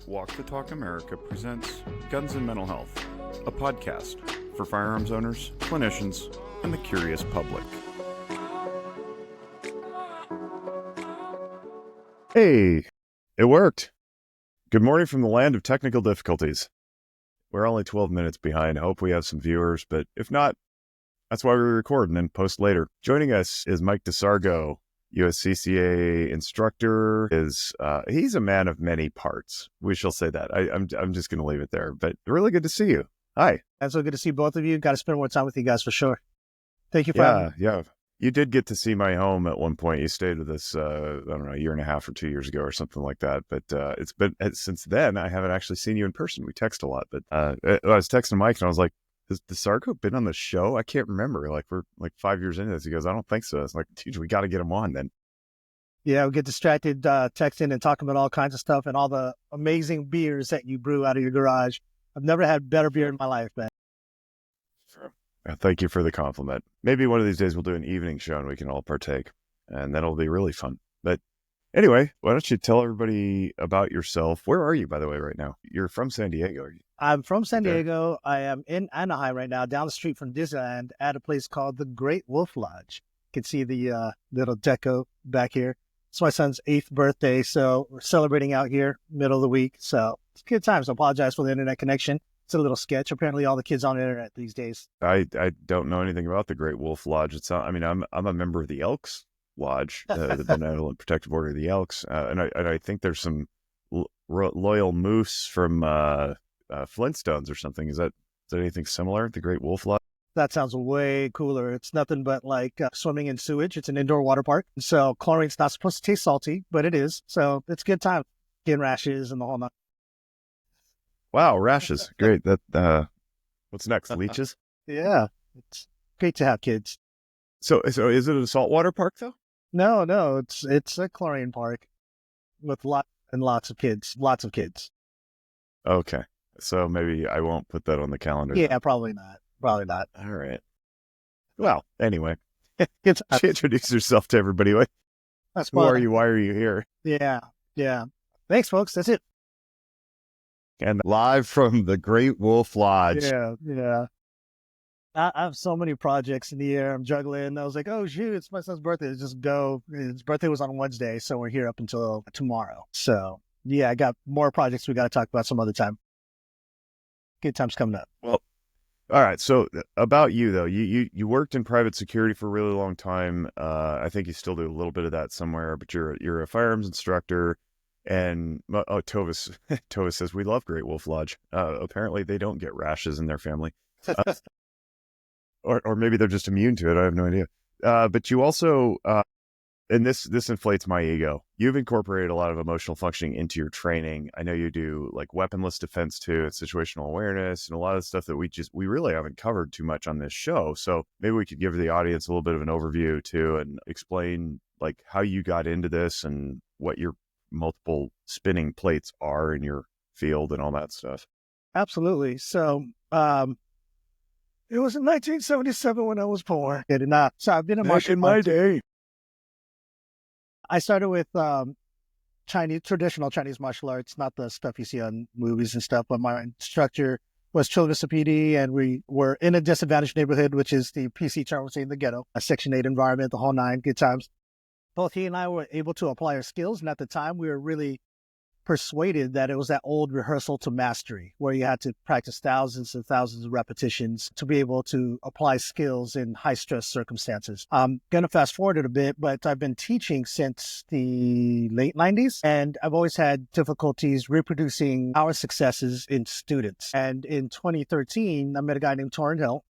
Walk the Talk America presents Guns and Mental Health, a podcast for firearms owners, clinicians, and the curious public. Hey, it worked. Good morning from the land of technical difficulties. We're only 12 minutes behind. I hope we have some viewers, but if not, that's why we record and then post later. Joining us is Mike Dasargo, USCCA instructor. He's a man of many parts. We shall say that. I'm just going to leave it there, but really good to see you. Hi. And so good to see both of you. Got to spend more time with you guys for sure. Thank you for having me. Yeah. You did get to see my home at one point. You stayed with us, I don't know, a year and a half or 2 years ago or something like that. But it's been since then, I haven't actually seen you in person. We text a lot, but I was texting Mike and I was like, has Disargo been on the show? I can't remember. Like, we're like 5 years into this. He goes, I don't think so. It's like, dude, we got to get him on then. Yeah, we get distracted texting and talking about all kinds of stuff and all the amazing beers that you brew out of your garage. I've never had better beer in my life, man. Sure. Thank you for the compliment. Maybe one of these days we'll do an evening show and we can all partake, and that'll be really fun. But anyway, why don't you tell everybody about yourself? Where are you, by the way, right now? You're from San Diego, are you? I'm from San Diego. I am in Anaheim right now, down the street from Disneyland at a place called the Great Wolf Lodge. You can see the little deco back here. It's my son's 8th birthday, so we're celebrating out here, middle of the week. So it's good times. I apologize for the internet connection. It's a little sketch. Apparently, all the kids on the internet these days. I don't know anything about the Great Wolf Lodge. I'm a member of the Elks Lodge, the Benevolent Protective Order of the Elks, and I think there's some loyal moose from Flintstones or something. Is that anything similar? The Great Wolf Lodge? That sounds way cooler. It's nothing but like swimming in sewage. It's an indoor water park. So chlorine's not supposed to taste salty, but it is. So it's a good time. Skin rashes and the whole nut. Wow, rashes. Great. That what's next? Leeches? Yeah. It's great to have kids. So is it a saltwater park though? No. It's a chlorine park with lots of kids. Lots of kids. Okay. So maybe I won't put that on the calendar. Yeah, probably not. Probably not. All right. Well, anyway, She introduce yourself to everybody. Who are you? Why are you here? Yeah. Thanks, folks. That's it. And live from the Great Wolf Lodge. Yeah. I have so many projects in the air. I'm juggling. I was like, oh, shoot, it's my son's birthday. Let's just go. His birthday was on Wednesday, so we're here up until tomorrow. So, yeah, I got more projects we got to talk about some other time. Good times coming up. Well, all right. So about you, though, you worked in private security for a really long time. I think you still do a little bit of that somewhere, but you're a firearms instructor. And Tovis says, we love Great Wolf Lodge. Apparently they don't get rashes in their family. Or maybe they're just immune to it. I have no idea. But you also, and this inflates my ego, you've incorporated a lot of emotional functioning into your training. I know you do like weaponless defense too, and situational awareness, and a lot of stuff that we really haven't covered too much on this show. So maybe we could give the audience a little bit of an overview too, and explain like how you got into this and what your multiple spinning plates are in your field and all that stuff. Absolutely. So, it was in 1977 when I was born. So I've been a martial in my day. I started with traditional Chinese martial arts, not the stuff you see on movies and stuff, but my instructor was Children PD, and we were in a disadvantaged neighborhood, which is the PC term, saying the ghetto, a Section 8 environment, the whole nine, good times. Both he and I were able to apply our skills, and at the time we were really persuaded that it was that old rehearsal to mastery, where you had to practice thousands and thousands of repetitions to be able to apply skills in high-stress circumstances. I'm going to fast forward it a bit, but I've been teaching since the late 90s, and I've always had difficulties reproducing our successes in students. And in 2013, I met a guy named Torrin Hill,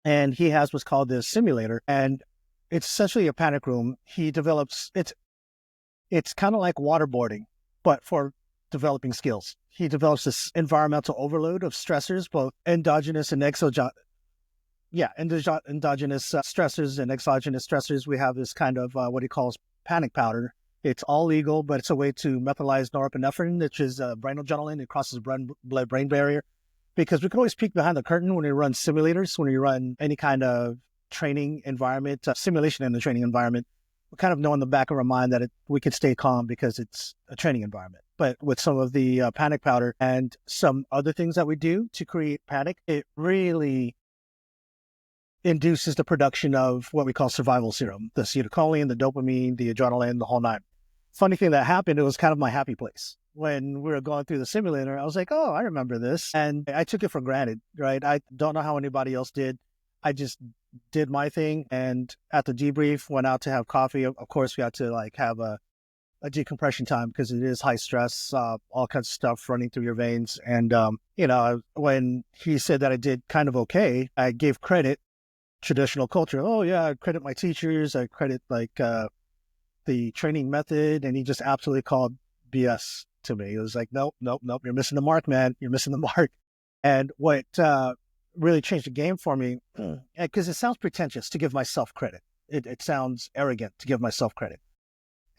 and he has what's called the simulator, and it's essentially a panic room. He develops, it's kind of like waterboarding, but for developing skills. He develops this environmental overload of stressors, both endogenous and exogenous. Endogenous stressors and exogenous stressors. We have this kind of what he calls panic powder. It's all legal, but it's a way to methylize norepinephrine, which is brain adrenaline. It crosses the blood-brain barrier. Because we can always peek behind the curtain when we run simulators, when we run any kind of training environment, simulation in the training environment. We kind of know in the back of our mind that we can stay calm because it's a training environment. but with some of the panic powder and some other things that we do to create panic, it really induces the production of what we call survival serum, the acetylcholine, the dopamine, the adrenaline, the whole nine. Funny thing that happened, it was kind of my happy place. When we were going through the simulator, I was like, oh, I remember this. And I took it for granted, right? I don't know how anybody else did. I just did my thing. And at the debrief, went out to have coffee. Of course, we had to like have a decompression time because it is high stress, all kinds of stuff running through your veins. And, when he said that I did kind of okay, I gave credit, traditional culture. Oh yeah, I credit my teachers. I credit the training method. And he just absolutely called BS to me. It was like, nope. You're missing the mark, man. You're missing the mark. And what really changed the game for me, because it sounds pretentious to give myself credit. It sounds arrogant to give myself credit.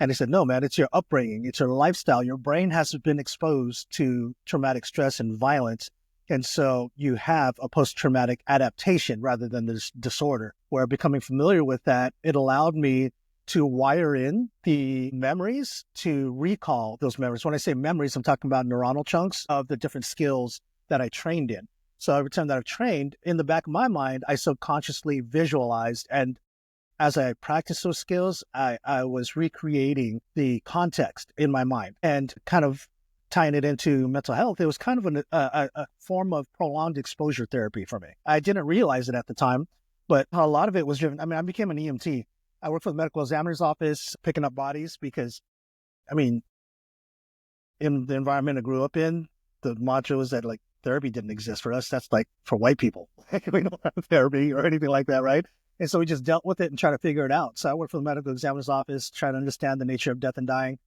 And he said, no, man, it's your upbringing. It's your lifestyle. Your brain has been exposed to traumatic stress and violence. And so you have a post-traumatic adaptation rather than this disorder, where becoming familiar with that, it allowed me to wire in the memories to recall those memories. When I say memories, I'm talking about neuronal chunks of the different skills that I trained in. So every time that I've trained, in the back of my mind, I subconsciously visualized. And as I practiced those skills, I was recreating the context in my mind and kind of tying it into mental health. It was kind of a form of prolonged exposure therapy for me. I didn't realize it at the time, but a lot of it was driven. I mean, I became an EMT. I worked for the medical examiner's office, picking up bodies because, in the environment I grew up in, the mantra was that like therapy didn't exist for us. That's like for white people. We don't have therapy or anything like that, right? And so we just dealt with it and tried to figure it out. So I worked for the medical examiner's office, trying to understand the nature of death and dying.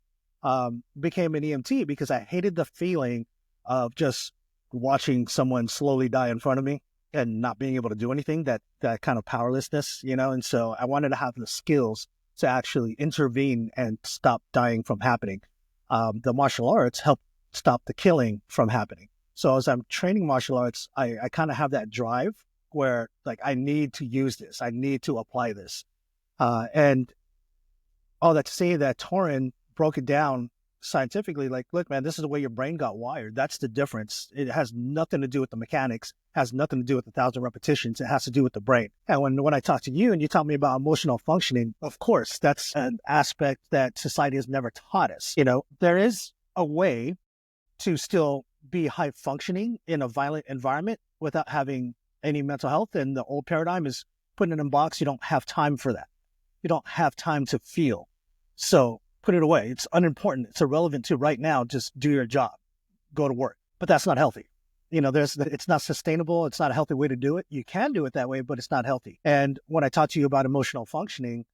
Became an EMT because I hated the feeling of just watching someone slowly die in front of me and not being able to do anything, that kind of powerlessness, and so I wanted to have the skills to actually intervene and stop dying from happening. The martial arts help stop the killing from happening. So as I'm training martial arts, I kind of have that drive where like, I need to use this. I need to apply this. And all that to say that Torin broke it down scientifically, like, look, man, this is the way your brain got wired. That's the difference. It has nothing to do with the mechanics, has nothing to do with 1,000 repetitions. It has to do with the brain. And when I talk to you and you tell me about emotional functioning, of course, that's an aspect that society has never taught us. There is a way to still be high functioning in a violent environment without having any mental health. And the old paradigm is putting it in a box. You don't have time for that. You don't have time to feel. So put it away. It's unimportant. It's irrelevant to right now. Just do your job, go to work. But that's not healthy. It's not sustainable. It's not a healthy way to do it. You can do it that way, but it's not healthy. And when I talk to you about emotional functioning,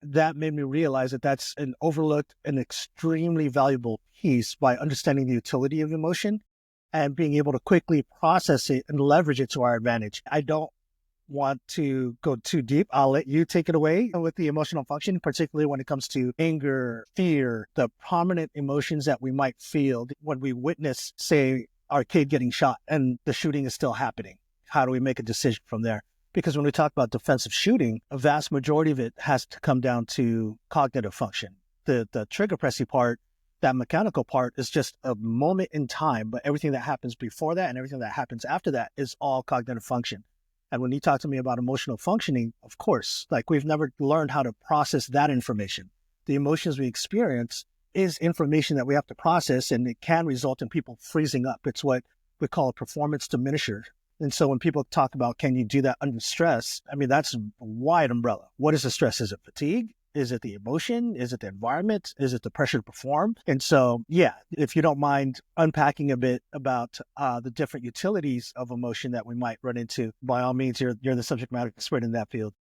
that made me realize that that's an overlooked and extremely valuable piece by understanding the utility of emotion and being able to quickly process it and leverage it to our advantage. I don't want to go too deep. I'll let you take it away with the emotional function, particularly when it comes to anger, fear, the prominent emotions that we might feel when we witness, say, our kid getting shot and the shooting is still happening. How do we make a decision from there? Because when we talk about defensive shooting, a vast majority of it has to come down to cognitive function. The trigger pressing part, that mechanical part, is just a moment in time, but everything that happens before that and everything that happens after that is all cognitive function. And when you talk to me about emotional functioning, of course, like we've never learned how to process that information. The emotions we experience is information that we have to process, and it can result in people freezing up. It's what we call a performance diminisher. And so when people talk about, can you do that under stress? That's a wide umbrella. What is the stress? Is it fatigue? Is it the emotion? Is it the environment? Is it the pressure to perform? And so, yeah, if you don't mind unpacking a bit about the different utilities of emotion that we might run into, by all means, you're the subject matter expert in that field.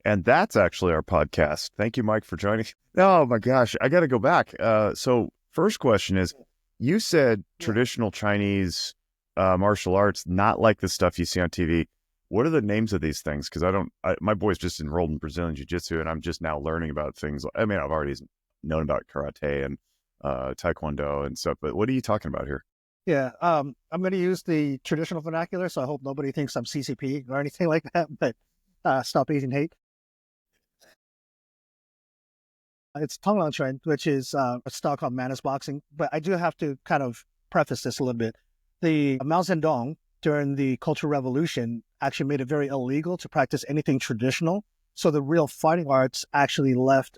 And that's actually our podcast. Thank you, Mike, for joining. Oh my gosh, I got to go back. So first question is, you said traditional Chinese martial arts, not like the stuff you see on TV. What are the names of these things? Because my boy's just enrolled in Brazilian Jiu-Jitsu, and I'm just now learning about things. I've already known about karate and taekwondo and stuff, but what are you talking about here? Yeah, I'm going to use the traditional vernacular, so I hope nobody thinks I'm CCP or anything like that, but stop Asian hate. It's Tonglang Trend, which is a style called Manus boxing. But I do have to kind of preface this a little bit. The Mao Zedong during the Cultural Revolution actually made it very illegal to practice anything traditional. So the real fighting arts actually left,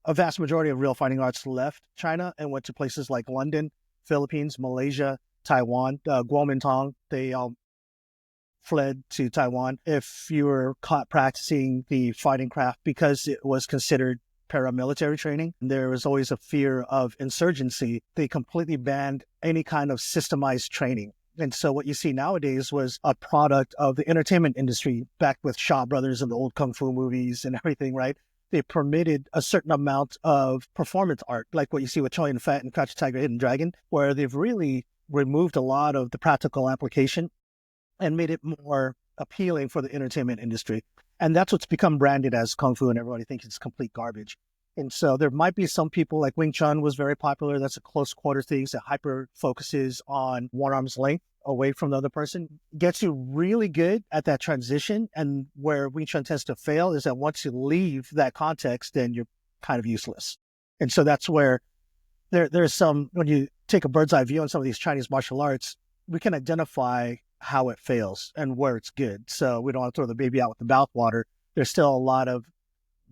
a vast majority of real fighting arts left China and went to places like London, Philippines, Malaysia, Taiwan, Kuomintang. They all fled to Taiwan if you were caught practicing the fighting craft because it was considered paramilitary training. There was always a fear of insurgency. They completely banned any kind of systemized training. And so what you see nowadays was a product of the entertainment industry back with Shaw Brothers and the old Kung Fu movies and everything, right? They permitted a certain amount of performance art, like what you see with Chow Yun-fat and Crouching Tiger, Hidden Dragon, where they've really removed a lot of the practical application and made it more appealing for the entertainment industry. And that's what's become branded as Kung Fu, and everybody thinks it's complete garbage. And so there might be some people, like Wing Chun was very popular. That's a close quarter thing that hyper focuses on one arm's length away from the other person. Gets you really good at that transition. And where Wing Chun tends to fail is that once you leave that context, then you're kind of useless. And so that's where there's some, when you take a bird's eye view on some of these Chinese martial arts, we can identify how it fails and where it's good. So we don't want to throw the baby out with the bathwater. There's still a lot of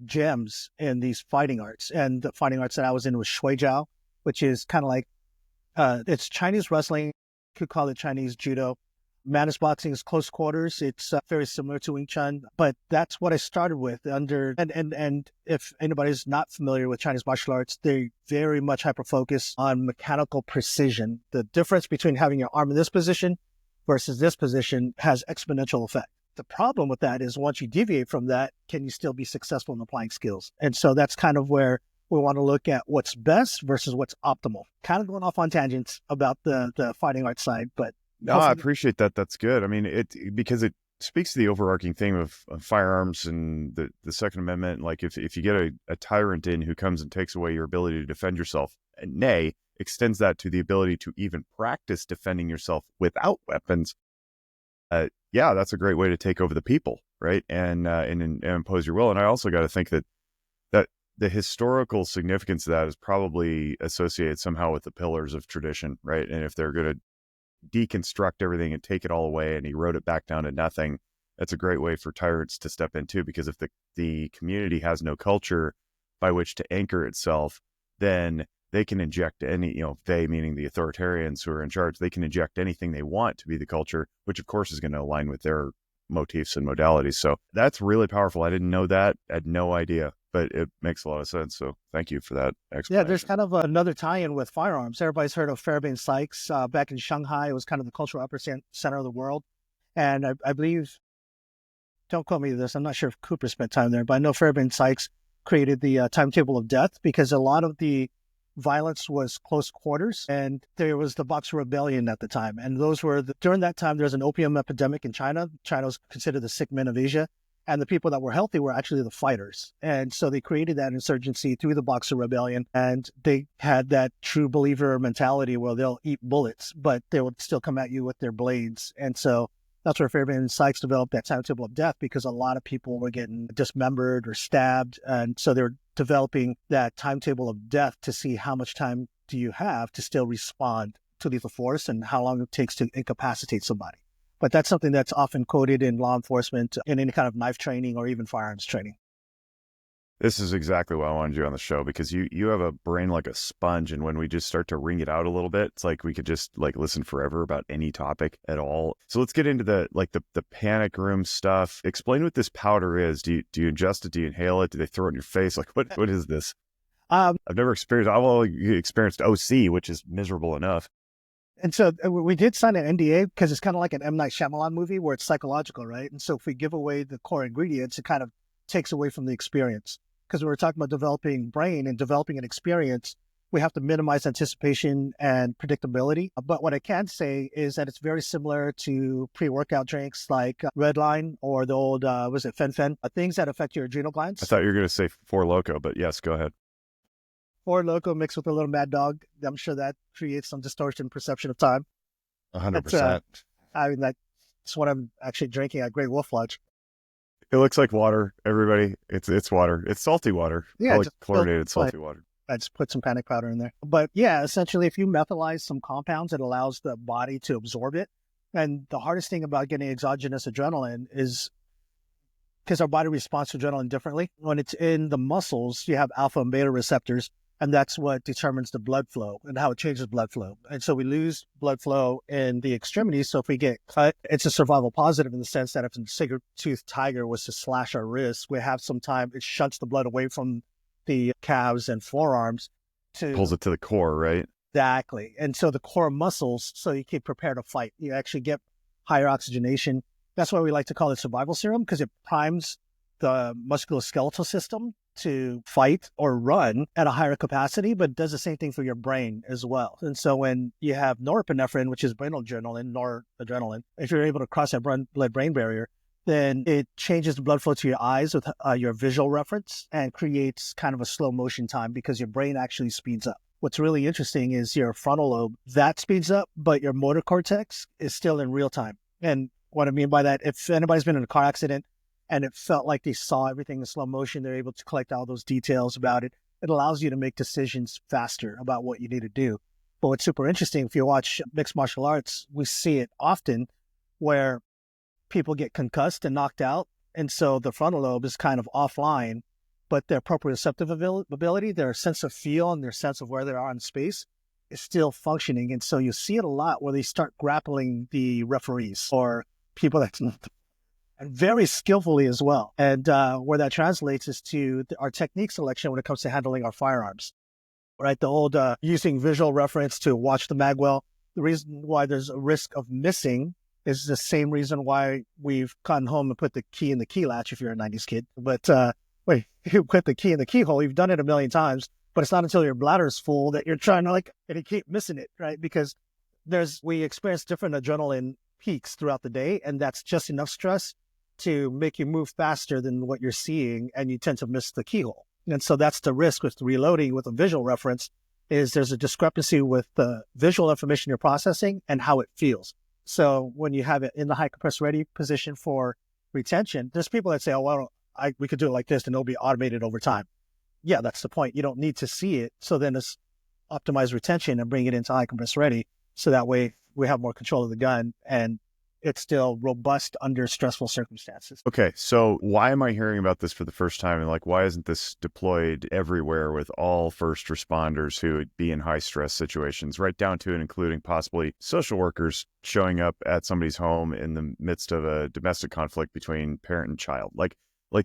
gems in these fighting arts. And the fighting arts that I was in was Shui Jiao, which is kind of like, it's Chinese wrestling. You could call it Chinese judo. Manus boxing is close quarters. It's very similar to Wing Chun, but that's what I started with under, and if anybody's not familiar with Chinese martial arts, they very much hyper focus on mechanical precision. The difference between having your arm in this position versus this position has exponential effect. The problem with that is once you deviate from that, can you still be successful in applying skills? And so that's kind of where we want to look at what's best versus what's optimal. Kind of going off on tangents about the fighting arts side, but no, I appreciate that. That's good. I mean, because it speaks to the overarching theme of firearms and the Second Amendment. Like if you get a tyrant in who comes and takes away your ability to defend yourself, and nay, extends that to the ability to even practice defending yourself without weapons. Yeah, that's a great way to take over the people, right? And impose your will. And I also got to think that the historical significance of that is probably associated somehow with the pillars of tradition, right? And if they're going to deconstruct everything and take it all away and erode it back down to nothing, that's a great way for tyrants to step into, because if the community has no culture by which to anchor itself, then they can inject any, they meaning the authoritarians who are in charge, they can inject anything they want to be the culture, which of course is going to align with their motifs and modalities. So that's really powerful. I didn't know that. I had no idea, but it makes a lot of sense. So thank you for that explanation. Yeah, there's kind of another tie-in with firearms. Everybody's heard of Fairbairn-Sykes. Back in Shanghai, it was kind of the cultural epicenter of the world. And I believe, don't quote me this, I'm not sure if Cooper spent time there, but I know Fairbairn-Sykes created the timetable of death because a lot of the violence was close quarters, and there was the Boxer Rebellion at the time. And those were, during that time, there was an opium epidemic in China. China was considered the sick men of Asia. And the people that were healthy were actually the fighters. And so they created that insurgency through the Boxer Rebellion. And they had that true believer mentality where they'll eat bullets, but they would still come at you with their blades. And so that's where Fairbairn-Sykes developed that timetable of death, because a lot of people were getting dismembered or stabbed. And so they're developing that timetable of death to see how much time do you have to still respond to lethal force and how long it takes to incapacitate somebody. But that's something that's often quoted in law enforcement, in any kind of knife training or even firearms training. This is exactly why I wanted you on the show, because you have a brain like a sponge. And when we just start to wring it out a little bit, it's like we could just listen forever about any topic at all. So let's get into the panic room stuff. Explain what this powder is. Do you ingest it? Do you inhale it? Do they throw it in your face? What is this? I've never experienced, I've only experienced OC, which is miserable enough. And so we did sign an NDA because it's kind of like an M. Night Shyamalan movie where it's psychological, right? And so if we give away the core ingredients, it kind of takes away from the experience. Because when we're talking about developing brain and developing an experience, we have to minimize anticipation and predictability. But what I can say is that it's very similar to pre-workout drinks like Redline or the old, was it Fen? Things that affect your adrenal glands. I thought you were going to say Four Loko, but yes, go ahead. Four Loko mixed with a little Mad Dog. I'm sure that creates some distortion perception of time. 100%. I mean, that's what I'm actually drinking at Great Wolf Lodge. It looks like water, everybody. It's water. It's salty water. Yeah, Probably just chlorinated salty water. I just put some panic powder in there. But yeah, essentially, if you methylize some compounds, it allows the body to absorb it. And the hardest thing about getting exogenous adrenaline is because our body responds to adrenaline differently. When it's in the muscles, you have alpha and beta receptors, and that's what determines the blood flow and how it changes blood flow. And so we lose blood flow in the extremities. So if we get cut, it's a survival positive in the sense that if a saber-toothed tiger was to slash our wrists, we have some time, it shunts the blood away from the calves and forearms Pulls it to the core, right? exactly. And so the core muscles, so you can prepare to fight. You actually get higher oxygenation. That's why we like to call it survival serum, because it primes the musculoskeletal system to fight or run at a higher capacity, but does the same thing for your brain as well. And so when you have norepinephrine, which is brain adrenaline, noradrenaline, if you're able to cross that blood-brain barrier, then it changes the blood flow to your eyes with your visual reference and creates kind of a slow motion time because your brain actually speeds up. What's really interesting is your frontal lobe, that speeds up, but your motor cortex is still in real time. And what I mean by that, if anybody's been in a car accident and it felt like they saw everything in slow motion, they're able to collect all those details about it. It allows you to make decisions faster about what you need to do. But what's super interesting, if you watch mixed martial arts, we see it often where people get concussed and knocked out. And so the frontal lobe is kind of offline, but their proprioceptive ability, their sense of feel and their sense of where they are in space is still functioning. And so you see it a lot where they start grappling the referees or people that, and very skillfully as well. And where that translates is to our technique selection when it comes to handling our firearms, right? The old using visual reference to watch the mag well. The reason why there's a risk of missing is the same reason why we've gone home and put the key in the key latch if you're a 90s kid. But wait, you put the key in the keyhole, you've done it a million times, but it's not until your bladder is full that you're trying to and you keep missing it, right? Because we experience different adrenaline peaks throughout the day, and that's just enough stress to make you move faster than what you're seeing, and you tend to miss the keyhole. And so that's the risk with reloading with a visual reference, is there's a discrepancy with the visual information you're processing and how it feels. So when you have it in the high compress ready position for retention, there's people that say, oh, well, we could do it like this and it'll be automated over time. Yeah, that's the point. You don't need to see it. So then it's optimize retention and bring it into high compress ready. So that way we have more control of the gun and it's still robust under stressful circumstances. Okay, so why am I hearing about this for the first time? And why isn't this deployed everywhere with all first responders who would be in high stress situations, right down to and including possibly social workers showing up at somebody's home in the midst of a domestic conflict between parent and child? Like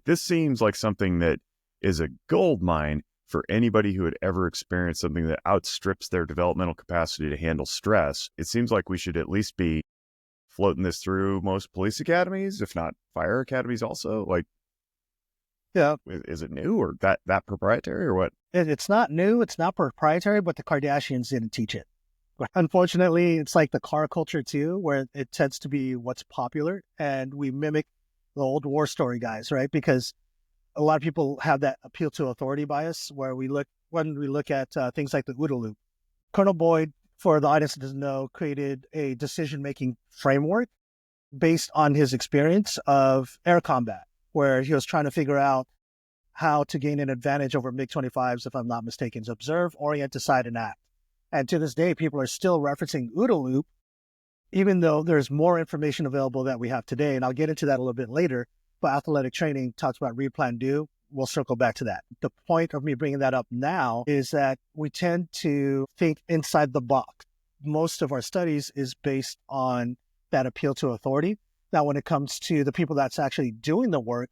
this seems like something that is a gold mine for anybody who had ever experienced something that outstrips their developmental capacity to handle stress. It seems like we should at least be floating this through most police academies, if not fire academies also. Yeah. Is it new or that proprietary or what? It's not new. It's not proprietary, but the Kardashians didn't teach it. Unfortunately, it's like the car culture too, where it tends to be what's popular and we mimic the old war story guys, right? Because a lot of people have that appeal to authority bias where when we look at things like the OODA loop. Colonel Boyd, for the audience that doesn't know, created a decision-making framework based on his experience of air combat, where he was trying to figure out how to gain an advantage over MiG-25s, if I'm not mistaken, to observe, orient, decide, and act. And to this day, people are still referencing OODA loop, even though there's more information available that we have today. And I'll get into that a little bit later. But athletic training talks about read, plan, do. We'll circle back to that. The point of me bringing that up now is that we tend to think inside the box. Most of our studies is based on that appeal to authority. Now, when it comes to the people that's actually doing the work,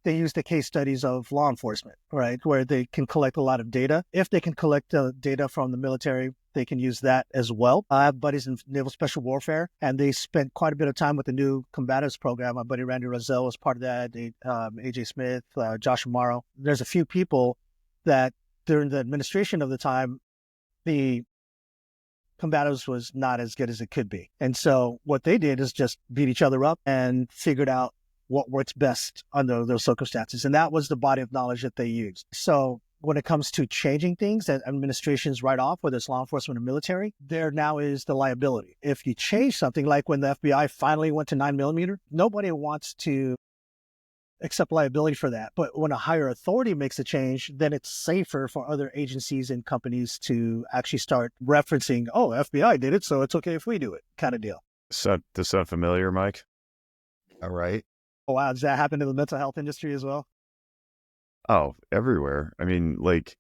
they use the case studies of law enforcement, right? Where they can collect a lot of data. If they can collect data from the military, they can use that as well. I have buddies in Naval Special Warfare, and they spent quite a bit of time with the new combatives program. My buddy Randy Rozelle was part of that, AJ Smith, Josh Amaro. There's a few people that during the administration of the time, the combatives was not as good as it could be. And so what they did is just beat each other up and figured out what works best under those circumstances. And that was the body of knowledge that they used. So when it comes to changing things that administrations write off, whether it's law enforcement or military, there now is the liability. If you change something, like when the FBI finally went to 9mm, nobody wants to accept liability for that. But when a higher authority makes a change, then it's safer for other agencies and companies to actually start referencing, oh, FBI did it, so it's okay if we do it, kind of deal. So, does that sound familiar, Mike? All right. Oh, wow. Does that happen in the mental health industry as well? Oh, everywhere. I mean, like,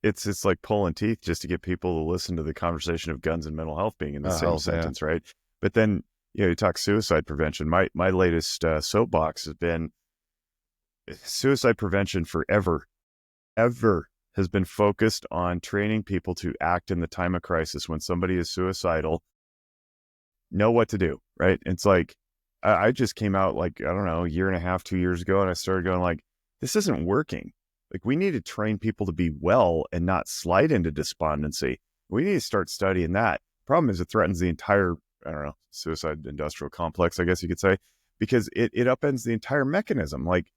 it's like pulling teeth just to get people to listen to the conversation of guns and mental health being in the same sentence, right? But then, you talk suicide prevention. My latest soapbox has been suicide prevention forever, ever has been focused on training people to act in the time of crisis. When somebody is suicidal, know what to do, right? It's like, I just came out like, I don't know, a year and a half, 2 years ago, and I started going like, this isn't working. Like, we need to train people to be well and not slide into despondency. We need to start studying that. Problem is, it threatens the entire, I don't know, suicide industrial complex, I guess you could say, because it upends the entire mechanism. Like,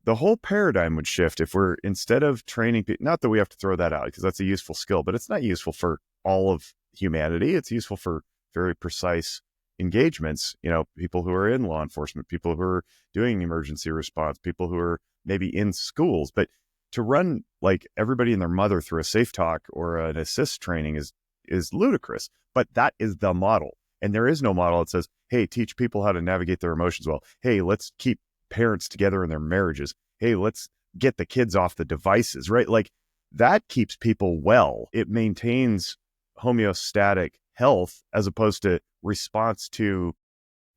the whole paradigm would shift if we're, instead of training people, not that we have to throw that out because that's a useful skill, but it's not useful for all of humanity. It's useful for very precise engagements, people who are in law enforcement, people who are doing emergency response, people who are maybe in schools. But to run like everybody and their mother through a safe talk or an assist training is ludicrous. But that is the model. And there is no model that says, hey, teach people how to navigate their emotions well. Hey, let's keep parents together in their marriages. Hey, let's get the kids off the devices, right? Like, that keeps people well. It maintains homeostatic health as opposed to response to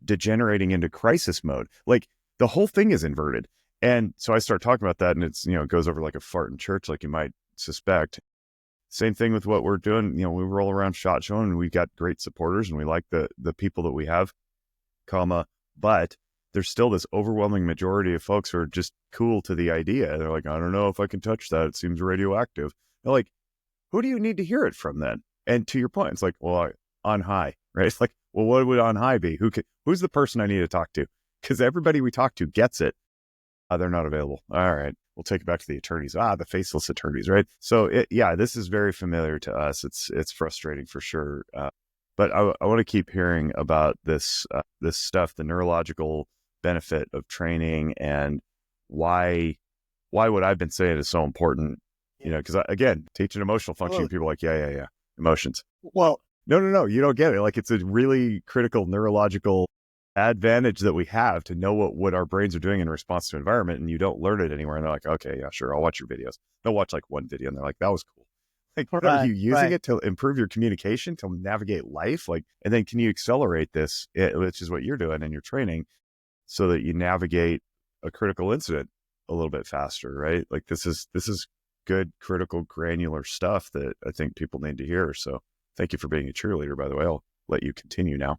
degenerating into crisis mode. Like, the whole thing is inverted. And so I start talking about that, and it's, it goes over like a fart in church, like you might suspect. Same thing with what we're doing. We roll around SHOT Show, and we've got great supporters, and we like the people that we have, but there's still this overwhelming majority of folks who are just cool to the idea. They're like, I don't know if I can touch that. It seems radioactive. They're like, who do you need to hear it from then? And to your point, it's like, well, on high, right? It's like, well, what would on high be? Who's the person I need to talk to? Because everybody we talk to gets it. They're not available. All right, we'll take it back to the attorneys. The faceless attorneys, right? So this is very familiar to us. It's frustrating for sure. But I want to keep hearing about this stuff, the neurological benefit of training, and why what I've been saying is so important. Because again, teaching emotional functioning, people are like, yeah, emotions. Well, no, you don't get it. Like, it's a really critical neurological advantage that we have to know what our brains are doing in response to environment, and you don't learn it anywhere. And they're like, okay, yeah, sure, I'll watch your videos. They'll watch like one video and they're like, that was cool. Like, are you using it to improve your communication, to navigate life? Like, and then can you accelerate this, which is what you're doing in your training, so that you navigate a critical incident a little bit faster, right? Like, this is good, critical, granular stuff that I think people need to hear. So thank you for being a cheerleader, by the way. I'll let you continue now.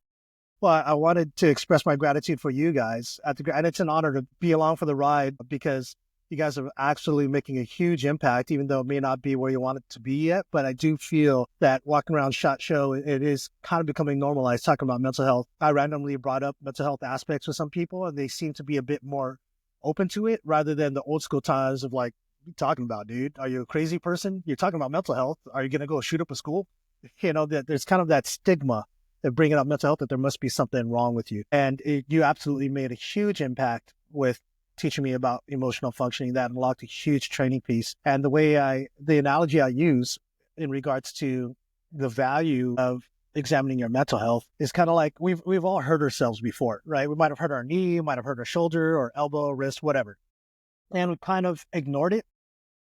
Well, I wanted to express my gratitude for you guys. And it's an honor to be along for the ride, because you guys are actually making a huge impact, even though it may not be where you want it to be yet. But I do feel that walking around SHOT Show, it is kind of becoming normalized talking about mental health. I randomly brought up mental health aspects with some people, and they seem to be a bit more open to it, rather than the old school times of like, what are you talking about, dude? Are you a crazy person? You're talking about mental health. Are you going to go shoot up a school? That there's kind of that stigma of bringing up mental health, that there must be something wrong with you. And you absolutely made a huge impact with teaching me about emotional functioning. That unlocked a huge training piece. And the analogy I use in regards to the value of examining your mental health is kind of like, we've all hurt ourselves before, right? We might have hurt our knee, might have hurt our shoulder or elbow, wrist, whatever. And we kind of ignored it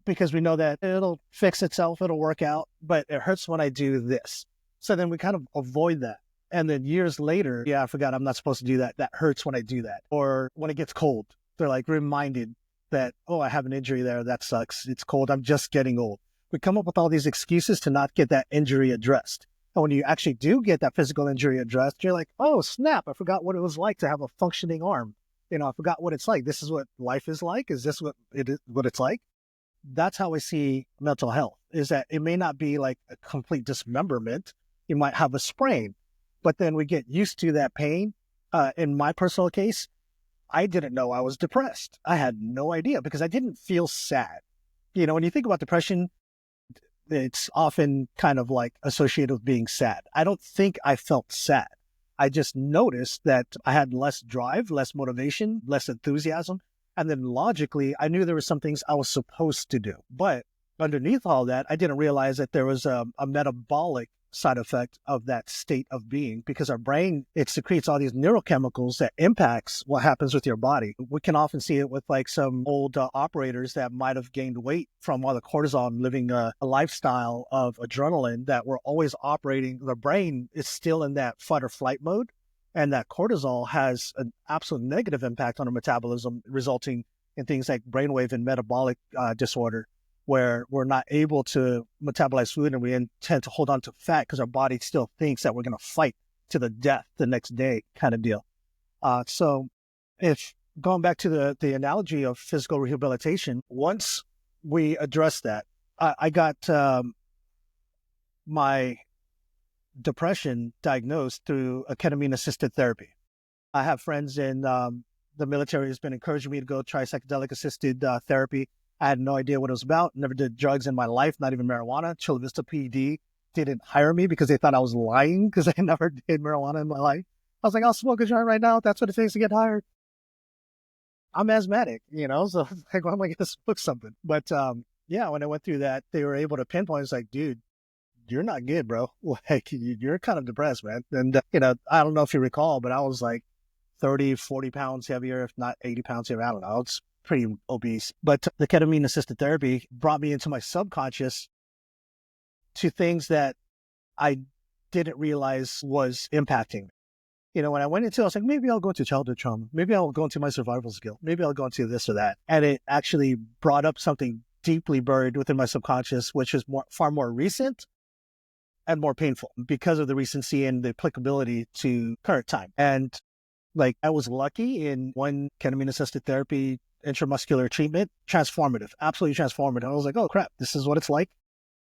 because we know that it'll fix itself, it'll work out, but it hurts when I do this. So then we kind of avoid that. And then years later, I forgot I'm not supposed to do that. That hurts when I do that. Or when it gets cold, they're like reminded that, oh, I have an injury there. That sucks. It's cold. I'm just getting old. We come up with all these excuses to not get that injury addressed. And when you actually do get that physical injury addressed, you're like, oh, snap. I forgot what it was like to have a functioning arm. I forgot what it's like. This is what life is like. Is this what it's like? That's how I see mental health, is that it may not be like a complete dismemberment. You might have a sprain, but then we get used to that pain. In my personal case, I didn't know I was depressed. I had no idea because I didn't feel sad. When you think about depression, it's often kind of like associated with being sad. I don't think I felt sad. I just noticed that I had less drive, less motivation, less enthusiasm. And then logically, I knew there were some things I was supposed to do. But underneath all that, I didn't realize that there was a metabolic side effect of that state of being, because our brain, it secretes all these neurochemicals that impacts what happens with your body. We can often see it with like some old operators that might have gained weight from all the cortisol and living a lifestyle of adrenaline, that were always operating. The brain is still in that fight or flight mode. And that cortisol has an absolute negative impact on our metabolism, resulting in things like brainwave and metabolic disorder, where we're not able to metabolize food and we tend to hold on to fat because our body still thinks that we're going to fight to the death the next day kind of deal. So if going back to the analogy of physical rehabilitation, once we address that, I got my depression diagnosed through a ketamine-assisted therapy. I have friends in the military who's been encouraging me to go try psychedelic-assisted therapy. I had no idea what it was about. Never did drugs in my life, not even marijuana. Chula Vista PD didn't hire me because they thought I was lying because I never did marijuana in my life. I was like, I'll smoke a joint right now. That's what it takes to get hired. I'm asthmatic, so like, why am I going to smoke something? But yeah, when I went through that, they were able to pinpoint, it's like, dude, you're not good, bro. Like, you're kind of depressed, man. And, I don't know if you recall, but I was like 30, 40 pounds heavier, if not 80 pounds heavier. I don't know. It's pretty obese. But the ketamine assisted therapy brought me into my subconscious to things that I didn't realize was impacting me. When I went into it, I was like, maybe I'll go into childhood trauma. Maybe I'll go into my survival skill. Maybe I'll go into this or that. And it actually brought up something deeply buried within my subconscious, which is far more recent and more painful because of the recency and the applicability to current time. And like, I was lucky in one ketamine assisted therapy intramuscular treatment, transformative, absolutely transformative. I was like, oh crap, this is what it's like.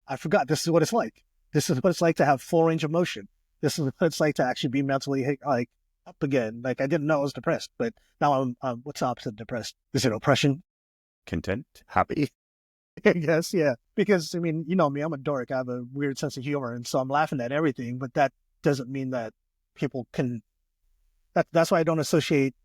I forgot this is what it's like. This is what it's like to have full range of motion. This is what it's like to actually be mentally like up again. Like, I didn't know I was depressed, but now I'm what's the opposite of depressed? Is it oppression? Content, happy. Yes, yeah. Because, I mean, you know me, I'm a dork. I have a weird sense of humor, and so I'm laughing at everything, but that doesn't mean that people can... That's why I don't associate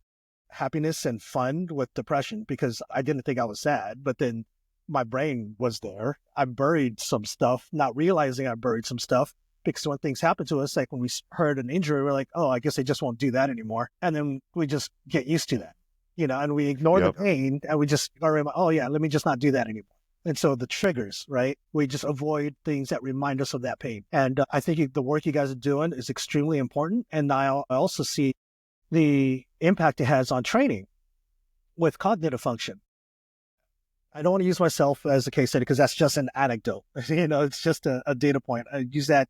happiness and fun with depression, because I didn't think I was sad, but then my brain was there. I buried some stuff, not realizing I buried some stuff, because when things happen to us, like when we heard an injury, we're like, oh, I guess they just won't do that anymore. And then we just get used to that, and we ignore the pain, and we just are, oh yeah, let me just not do that anymore. And so the triggers, right? We just avoid things that remind us of that pain. And I think the work you guys are doing is extremely important. And I also see the impact it has on training with cognitive function. I don't want to use myself as a case study because that's just an anecdote. It's just a data point. I use that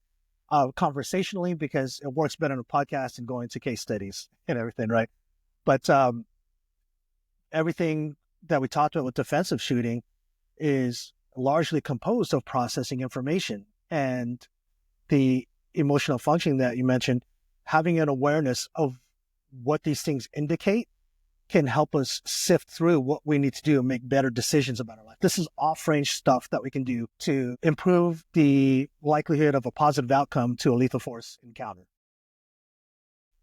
conversationally because it works better on a podcast and going to case studies and everything, right? But everything that we talked about with defensive shooting is largely composed of processing information, and the emotional functioning that you mentioned, having an awareness of what these things indicate can help us sift through what we need to do and make better decisions about our life. This is off-range stuff that we can do to improve the likelihood of a positive outcome to a lethal force encounter.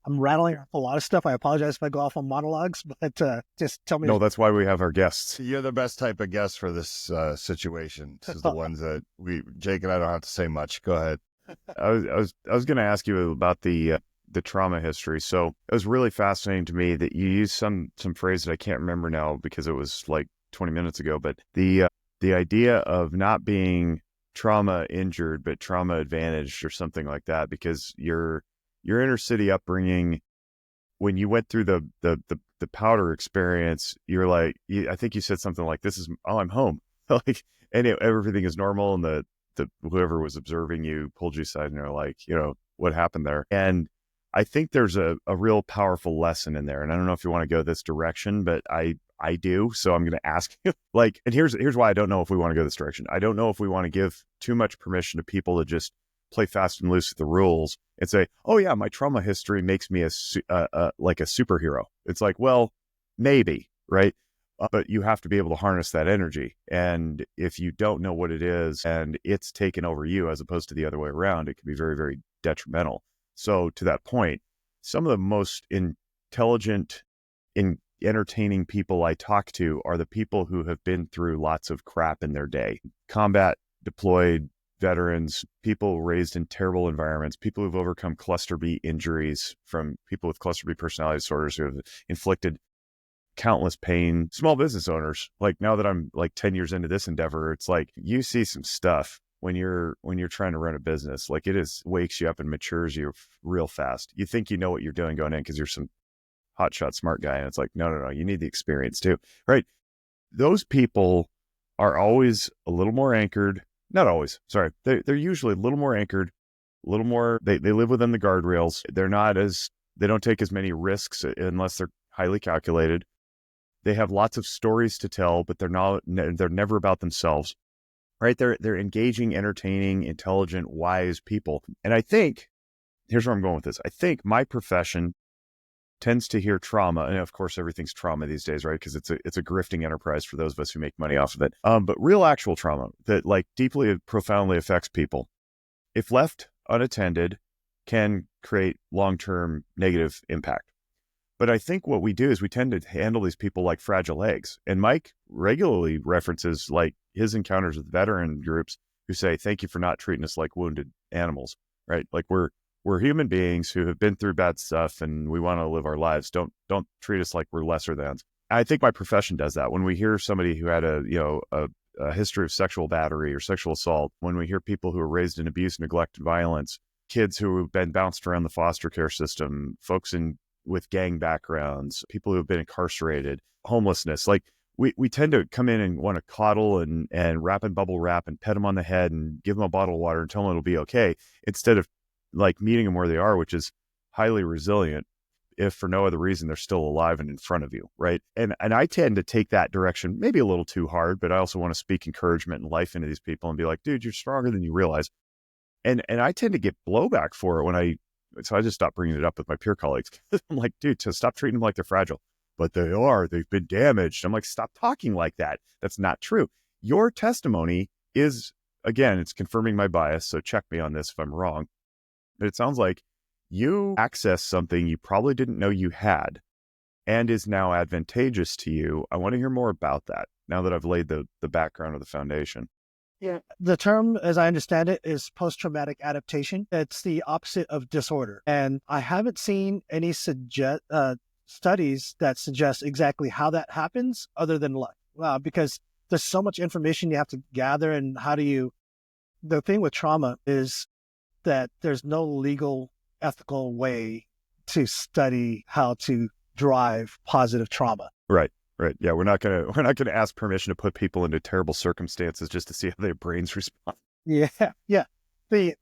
I'm rattling a lot of stuff. I apologize if I go off on monologues, but just tell me. No, that's why we have our guests. You're the best type of guest for this situation. This is the ones that Jake and I don't have to say much. Go ahead. I was going to ask you about the trauma history. So it was really fascinating to me that you used some phrase that I can't remember now because it was like 20 minutes ago, but the idea of not being trauma injured, but trauma advantaged or something like that, because your inner city upbringing, when you went through the powder experience, you're like, I think you said something like, I'm home. Like, and everything is normal. And the whoever was observing you pulled you aside and they're like, what happened there? And I think there's a real powerful lesson in there. And I don't know if you want to go this direction, but I do. So I'm going to ask you, and here's why I don't know if we want to go this direction. I don't know if we want to give too much permission to people to just play fast and loose with the rules and say, oh yeah, my trauma history makes me like a superhero. It's like, well, maybe, right? But you have to be able to harness that energy. And if you don't know what it is and it's taken over you as opposed to the other way around, it can be very, very detrimental. So to that point, some of the most intelligent entertaining people I talk to are the people who have been through lots of crap in their day. Combat deployed veterans, people raised in terrible environments, people who've overcome cluster B injuries from people with cluster B personality disorders who have inflicted countless pain, small business owners. Like now that I'm like 10 years into this endeavor, it's like you see some stuff when you're trying to run a business. Like it is wakes you up and matures you real fast. You think you know what you're doing going in because you're some hotshot smart guy. And it's like, no, you need the experience too, right? Those people are always a little more anchored. Not always, sorry. They're usually a little more anchored, a little more, they live within the guardrails. They don't take as many risks unless they're highly calculated. They have lots of stories to tell, but they're never about themselves, right? They're engaging, entertaining, intelligent, wise people. And I think, here's where I'm going with this. I think my profession tends to hear trauma, and of course everything's trauma these days, right? Because it's a grifting enterprise for those of us who make money off of it. But real actual trauma that like deeply, profoundly affects people, if left unattended, can create long-term negative impact. But I think what we do is we tend to handle these people like fragile eggs. And Mike regularly references like his encounters with veteran groups who say, "Thank you for not treating us like wounded animals," right? Like we're human beings who have been through bad stuff and we want to live our lives. Don't treat us like we're lesser than. I think my profession does that. When we hear somebody who had a history of sexual battery or sexual assault, when we hear people who are raised in abuse, neglect, and violence, kids who have been bounced around the foster care system, folks with gang backgrounds, people who have been incarcerated, homelessness, like we tend to come in and want to coddle and wrap in bubble wrap and pet them on the head and give them a bottle of water and tell them it'll be okay, instead of like meeting them where they are, which is highly resilient, if for no other reason they're still alive and in front of you, right? And I tend to take that direction maybe a little too hard, but I also want to speak encouragement and life into these people and be like, dude, you're stronger than you realize. And I tend to get blowback for it so I just stopped bringing it up with my peer colleagues. I'm like, dude, to stop treating them like they're fragile. But they've been damaged. I'm like, stop talking like that. That's not true. Your testimony is, again, it's confirming my bias. So check me on this if I'm wrong. But it sounds like you accessed something you probably didn't know you had and is now advantageous to you. I want to hear more about that now that I've laid the background of the foundation. Yeah, the term, as I understand it, is post-traumatic adaptation. It's the opposite of disorder. And I haven't seen any studies that suggest exactly how that happens other than luck. Because there's so much information you have to gather. And the thing with trauma is that there's no legal, ethical way to study how to drive positive trauma. Right. Yeah, we're not gonna ask permission to put people into terrible circumstances just to see how their brains respond. Yeah.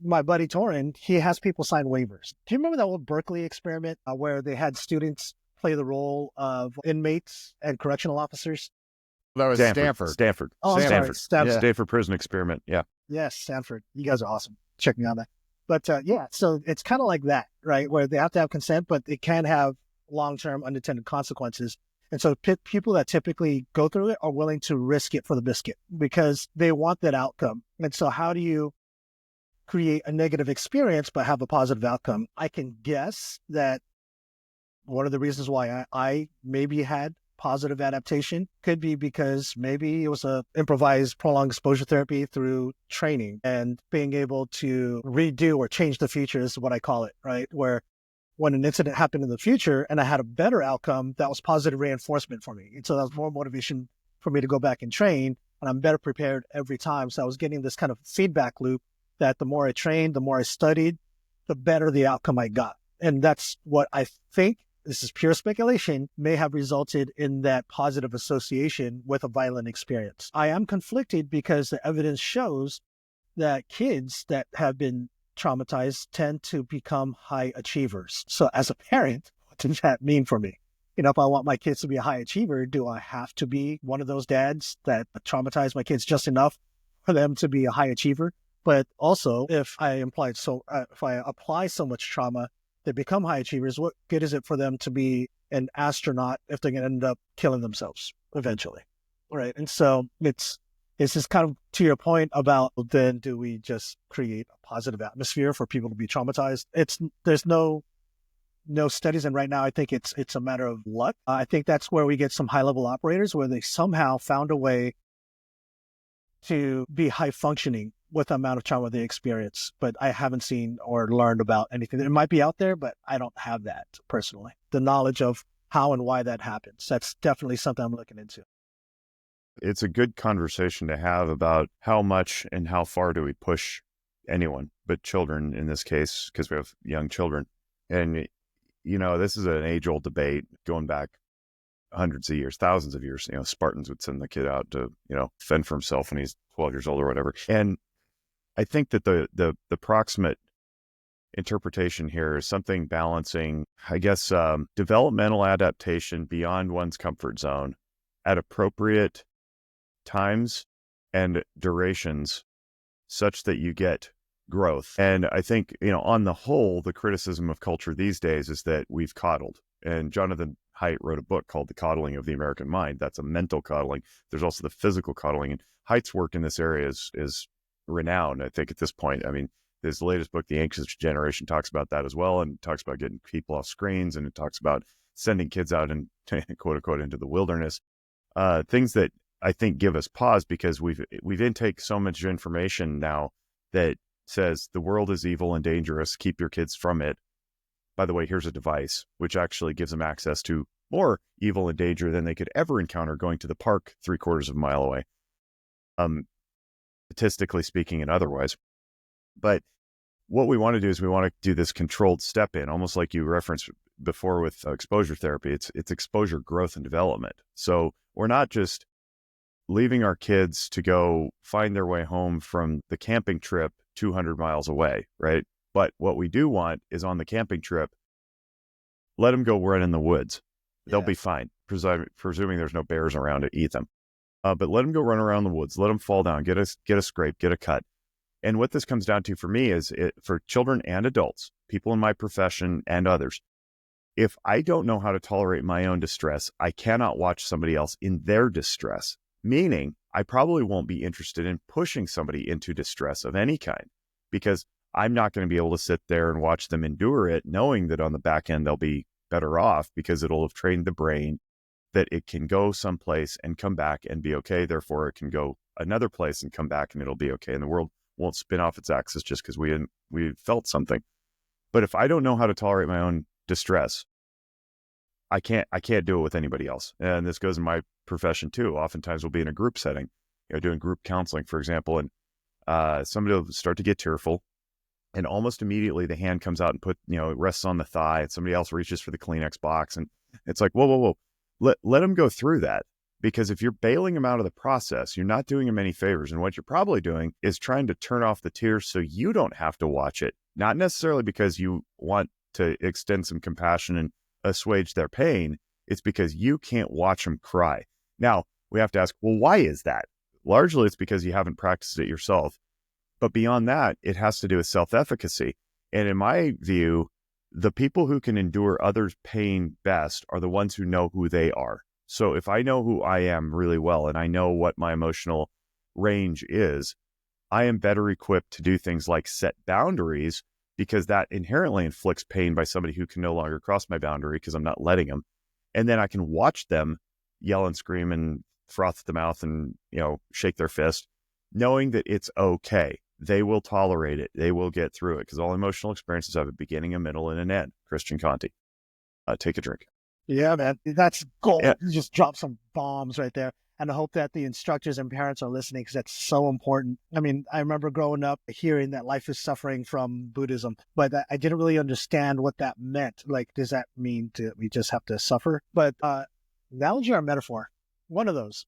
My buddy Torin, he has people sign waivers. Do you remember that old Berkeley experiment where they had students play the role of inmates and correctional officers? That was Stanford. Oh, I'm sorry. Stanford prison experiment. Yeah. Yes, Stanford. You guys are awesome. Check me on that. But so it's kind of like that, right? Where they have to have consent, but it can have long-term unintended consequences. And so people that typically go through it are willing to risk it for the biscuit because they want that outcome. And so how do you create a negative experience but have a positive outcome? I can guess that one of the reasons why I maybe had positive adaptation could be because maybe it was a improvised prolonged exposure therapy through training and being able to redo or change the future is what I call it, right? Where when an incident happened in the future and I had a better outcome, that was positive reinforcement for me. And so that was more motivation for me to go back and train, and I'm better prepared every time. So I was getting this kind of feedback loop that the more I trained, the more I studied, the better the outcome I got. And that's what I think, this is pure speculation, may have resulted in that positive association with a violent experience. I am conflicted because the evidence shows that kids that have been traumatized tend to become high achievers. So as a parent, what does that mean for me? If I want my kids to be a high achiever, do I have to be one of those dads that traumatize my kids just enough for them to be a high achiever? But also, if I apply so much trauma, they become high achievers, what good is it for them to be an astronaut if they're going to end up killing themselves eventually? Right. And so it's just kind of to your point about then do we just create a positive atmosphere for people to be traumatized? There's no no studies. And right now, I think it's a matter of luck. I think that's where we get some high level operators where they somehow found a way to be high functioning with the amount of trauma they experience. But I haven't seen or learned about anything. It might be out there, but I don't have that personally. The knowledge of how and why that happens. That's definitely something I'm looking into. It's a good conversation to have about how much and how far do we push anyone, but children in this case, because we have young children. And, this is an age-old debate going back hundreds of years, thousands of years. Spartans would send the kid out to, fend for himself when he's 12 years old or whatever. And I think that the proximate interpretation here is something balancing, I guess, developmental adaptation beyond one's comfort zone at appropriate times and durations such that you get growth. And I think, on the whole, the criticism of culture these days is that we've coddled. And Jonathan Haidt wrote a book called The Coddling of the American Mind. That's a mental coddling. There's also the physical coddling. And Haidt's work in this area is renowned, I think, at this point. I mean, his latest book, The Anxious Generation, talks about that as well, and talks about getting people off screens, and it talks about sending kids out and quote unquote into the wilderness. Things that I think give us pause because we've intake so much information now that says the world is evil and dangerous. Keep your kids from it. By the way, here's a device which actually gives them access to more evil and danger than they could ever encounter going to the park 3/4 of a mile away, statistically speaking and otherwise. But what we want to do is we want to do this controlled step in, almost like you referenced before with exposure therapy. It's exposure, growth, and development. So we're not just leaving our kids to go find their way home from the camping trip 200 miles away, right? But what we do want is on the camping trip, let them go run in the woods. They'll be fine, presuming there's no bears around to eat them. But let them go run around the woods. Let them fall down, get a scrape, get a cut. And what this comes down to for me is for children and adults, people in my profession and others, if I don't know how to tolerate my own distress, I cannot watch somebody else in their distress, meaning I probably won't be interested in pushing somebody into distress of any kind because I'm not going to be able to sit there and watch them endure it, knowing that on the back end, they'll be better off because it'll have trained the brain that it can go someplace and come back and be okay. Therefore, it can go another place and come back and it'll be okay. And the world won't spin off its axis just because we felt something. But if I don't know how to tolerate my own distress, I can't do it with anybody else. And this goes in my profession too. Oftentimes we'll be in a group setting, doing group counseling, for example, and somebody will start to get tearful. And almost immediately the hand comes out and it rests on the thigh and somebody else reaches for the Kleenex box. And it's like, whoa. Let them go through that. Because if you're bailing them out of the process, you're not doing them any favors. And what you're probably doing is trying to turn off the tears so you don't have to watch it. Not necessarily because you want to extend some compassion and assuage their pain. It's because you can't watch them cry. Now, we have to ask, well, why is that? Largely, it's because you haven't practiced it yourself. But beyond that, it has to do with self-efficacy. And in my view, the people who can endure others' pain best are the ones who know who they are. So if I know who I am really well and I know what my emotional range is, I am better equipped to do things like set boundaries because that inherently inflicts pain by somebody who can no longer cross my boundary because I'm not letting them. And then I can watch them yell and scream and froth at the mouth and, shake their fist, knowing that it's okay. They will tolerate it. They will get through it because all emotional experiences have a beginning, a middle, and an end. Christian Conti. Take a drink. Yeah, man. That's gold. Yeah. You just drop some bombs right there. And I hope that the instructors and parents are listening because that's so important. I mean, I remember growing up hearing that life is suffering from Buddhism, but I didn't really understand what that meant. Like, does that mean we just have to suffer? But analogy or metaphor? One of those.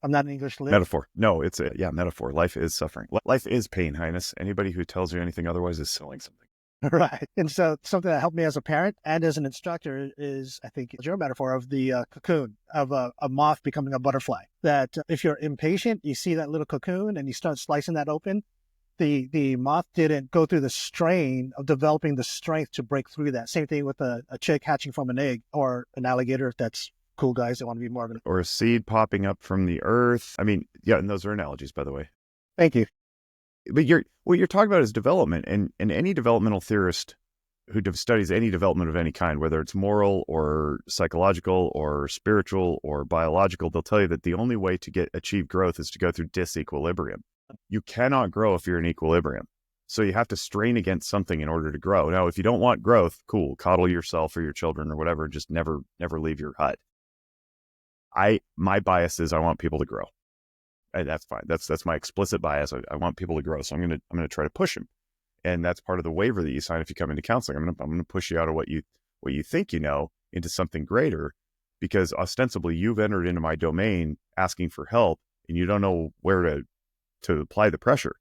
I'm not an English lit. Metaphor. No, it's metaphor. Life is suffering. Life is pain, Highness. Anybody who tells you anything otherwise is selling something. Right. And so something that helped me as a parent and as an instructor is, I think, your metaphor of the cocoon, of a moth becoming a butterfly. That if you're impatient, you see that little cocoon and you start slicing that open, the moth didn't go through the strain of developing the strength to break through that. Same thing with a chick hatching from an egg or an alligator, if that's cool guys that want to be more of an... Or a seed popping up from the earth. I mean, yeah, and those are analogies, by the way. Thank you. But what you're talking about is development, and any developmental theorist studies any development of any kind, whether it's moral or psychological or spiritual or biological, they'll tell you that the only way to achieve growth is to go through disequilibrium. You cannot grow if you're in equilibrium. So you have to strain against something in order to grow. Now, if you don't want growth, cool, coddle yourself or your children or whatever, just never leave your hut. My bias is I want people to grow. And that's fine. That's my explicit bias. I want people to grow. So I'm gonna try to push them. And that's part of the waiver that you sign if you come into counseling. I'm gonna push you out of what you think you know into something greater, because ostensibly you've entered into my domain asking for help and you don't know where to apply the pressure.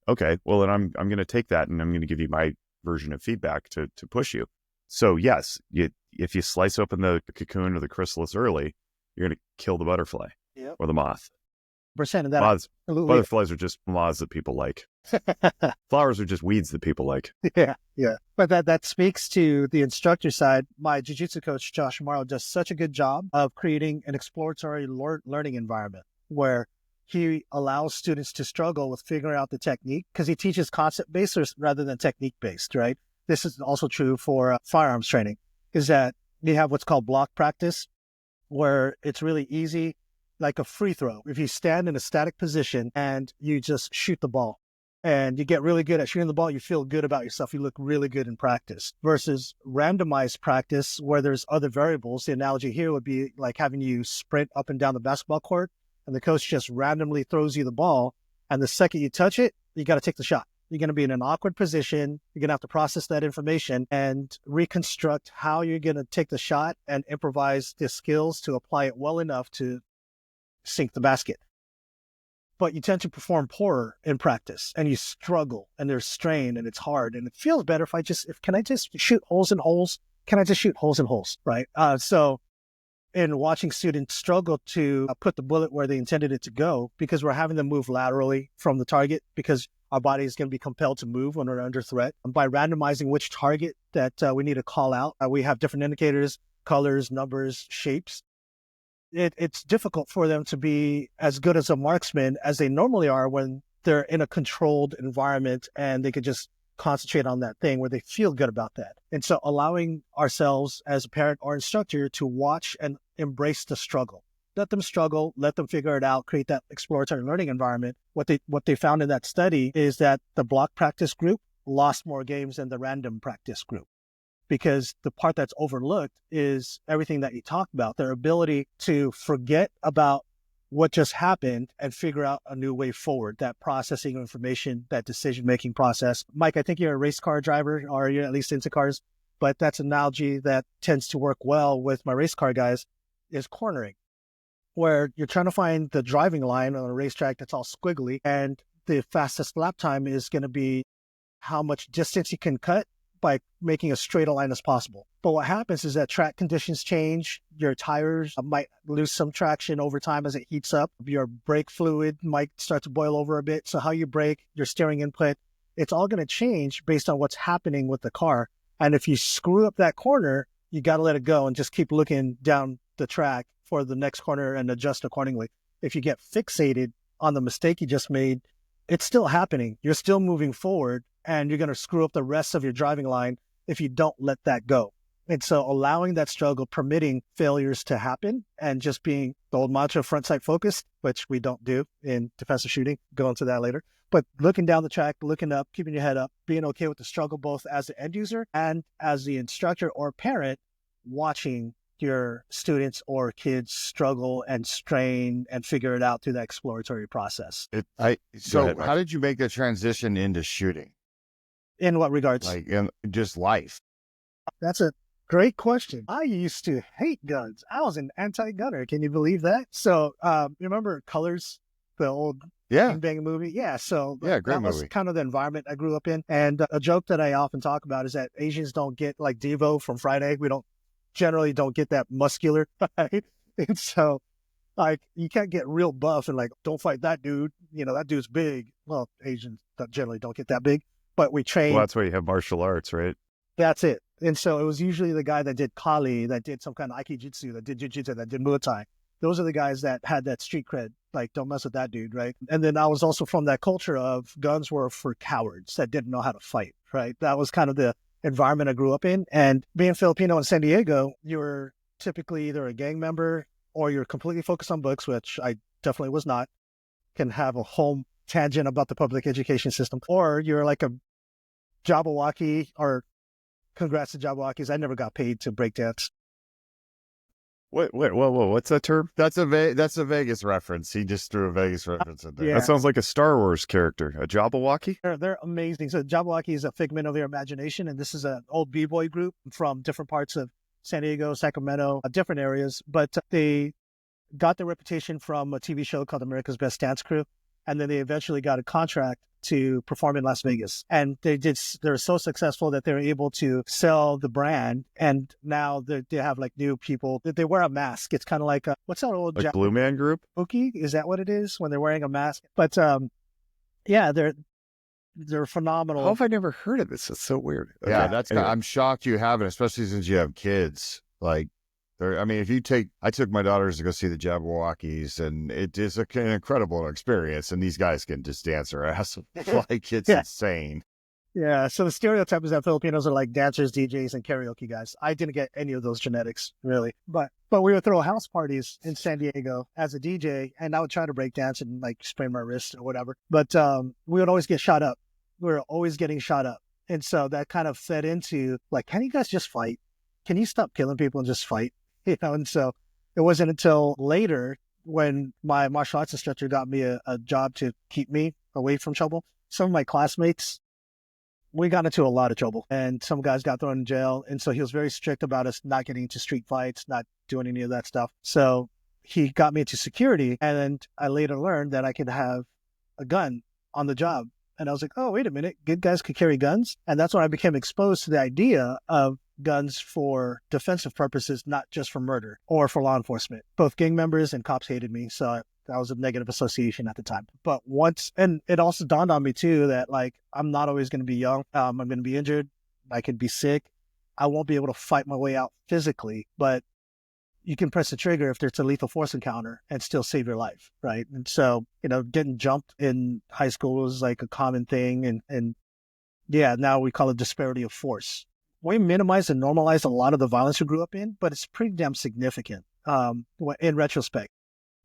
Okay, well then I'm going to take that and I'm going to give you my version of feedback to push you. So yes, if you slice open the cocoon or the chrysalis early, you're going to kill the butterfly or the moth. Percent of that. Moths, butterflies are just moths that people like. Flowers are just weeds that people like. Yeah. But that speaks to the instructor side. My jiu-jitsu coach, Josh Morrow, does such a good job of creating an exploratory learning environment where he allows students to struggle with figuring out the technique, because he teaches concept-based rather than technique-based, right? This is also true for firearms training, is that you have what's called block practice, where it's really easy, like a free throw. If you stand in a static position and you just shoot the ball and you get really good at shooting the ball, you feel good about yourself. You look really good in practice, versus randomized practice where there's other variables. The analogy here would be like having you sprint up and down the basketball court and the coach just randomly throws you the ball. And the second you touch it, you got to take the shot. You're going to be in an awkward position. You're going to have to process that information and reconstruct how you're going to take the shot and improvise the skills to apply it well enough to sink the basket. But you tend to perform poorer in practice and you struggle and there's strain and it's hard and it feels better can I just shoot holes in holes? Can I just shoot holes in holes? Right. So in watching students struggle to put the bullet where they intended it to go, because we're having them move laterally from the target, because our body is going to be compelled to move when we're under threat. And by randomizing which target that we need to call out, we have different indicators, colors, numbers, shapes. It's difficult for them to be as good as a marksman as they normally are when they're in a controlled environment and they could just concentrate on that thing where they feel good about that. And so allowing ourselves as a parent or instructor to watch and embrace the struggle. Let them struggle, let them figure it out, create that exploratory learning environment. What they found in that study is that the block practice group lost more games than the random practice group, because the part that's overlooked is everything that you talked about, their ability to forget about what just happened and figure out a new way forward, that processing of information, that decision-making process. Mike, I think you're a race car driver, or you're at least into cars, but that's an analogy that tends to work well with my race car guys, is cornering, where you're trying to find the driving line on a racetrack that's all squiggly, and the fastest lap time is going to be how much distance you can cut by making as straight a line as possible. But what happens is that track conditions change. Your tires might lose some traction over time as it heats up. Your brake fluid might start to boil over a bit. So how you brake, your steering input, it's all going to change based on what's happening with the car. And if you screw up that corner, you got to let it go and just keep looking down the track for the next corner and adjust accordingly. If you get fixated on the mistake you just made, it's still happening. You're still moving forward, and you're going to screw up the rest of your driving line if you don't let that go. And so allowing that struggle, permitting failures to happen, and just being the old mantra, front sight focused, which we don't do in defensive shooting, go into that later, but looking down the track, looking up, keeping your head up, being okay with the struggle, both as the end user and as the instructor or parent, watching your students or kids struggle and strain and figure it out through that exploratory process. So how did you make the transition into shooting? In what regards? Like in just life? That's a great question. I used to hate guns. I was an anti-gunner. Can you believe that? So remember Colors, the old bang movie? Yeah. So great that movie. was kind of the environment I grew up in. And a joke that I often talk about is that Asians don't get like Devo from Friday. We generally don't get that muscular, right? And so like you can't get real buff and like, don't fight that dude. You know, that dude's big. Well, Asians generally don't get that big, but we train. Well, that's why you have martial arts, right? That's it. And so it was usually the guy that did Kali, that did some kind of Aikijitsu, that did Jiu-Jitsu, that did Muay Thai. Those are the guys that had that street cred. Like, don't mess with that dude, right? And then I was also from that culture of guns were for cowards that didn't know how to fight, right? That was kind of the environment I grew up in. And being Filipino in San Diego, you're typically either a gang member or you're completely focused on books, which I definitely was not. Can have a whole tangent about the public education system, or you're like a Jabberwocky, or congrats to Jabberwockies. I never got paid to break dance. Whoa, what's that term? That's a Vegas reference. He just threw a Vegas reference in there. Yeah. That sounds like a Star Wars character, a Jabberwocky. They're amazing. So Jabberwocky is a figment of their imagination, and this is an old b-boy group from different parts of San Diego, Sacramento, different areas, but they got their reputation from a TV show called America's Best Dance Crew, and then they eventually got a contract to perform in Las Vegas. And they're so successful that they're able to sell the brand, and now they have like new people. They wear a mask. It's kind of like what's that old like Blue Man Group? Pookie? Is that what it is when they're wearing a mask? But yeah, they're phenomenal. How have I never heard of this? It's so weird. Yeah, Okay, anyway. I'm shocked you haven't, especially since you have kids. Like, I mean, I took my daughters to go see the Jabberwockies, and it is an incredible experience. And these guys can just dance their ass like it's insane. Yeah. So the stereotype is that Filipinos are like dancers, DJs, and karaoke guys. I didn't get any of those genetics really, but we would throw house parties in San Diego as a DJ, and I would try to break dance and like sprain my wrist or whatever. But we would always get shot up. We were always getting shot up, and so that kind of fed into like, can you guys just fight? Can you stop killing people and just fight? You know, and so it wasn't until later when my martial arts instructor got me a job to keep me away from trouble. Some of my classmates, we got into a lot of trouble, and some guys got thrown in jail. And so he was very strict about us not getting into street fights, not doing any of that stuff. So he got me into security, and I later learned that I could have a gun on the job. And I was like, oh, wait a minute, good guys could carry guns? And that's when I became exposed to the idea of guns for defensive purposes, not just for murder or for law enforcement. Both gang members and cops hated me, so that was a negative association at the time. But and it also dawned on me too that like, I'm not always going to be young. I'm going to be injured. I could be sick. I won't be able to fight my way out physically, but you can press the trigger if there's a lethal force encounter and still save your life, right? And so, getting jumped in high school was like a common thing. And yeah, now we call it disparity of force. We minimize and normalize a lot of the violence we grew up in, but it's pretty damn significant in retrospect.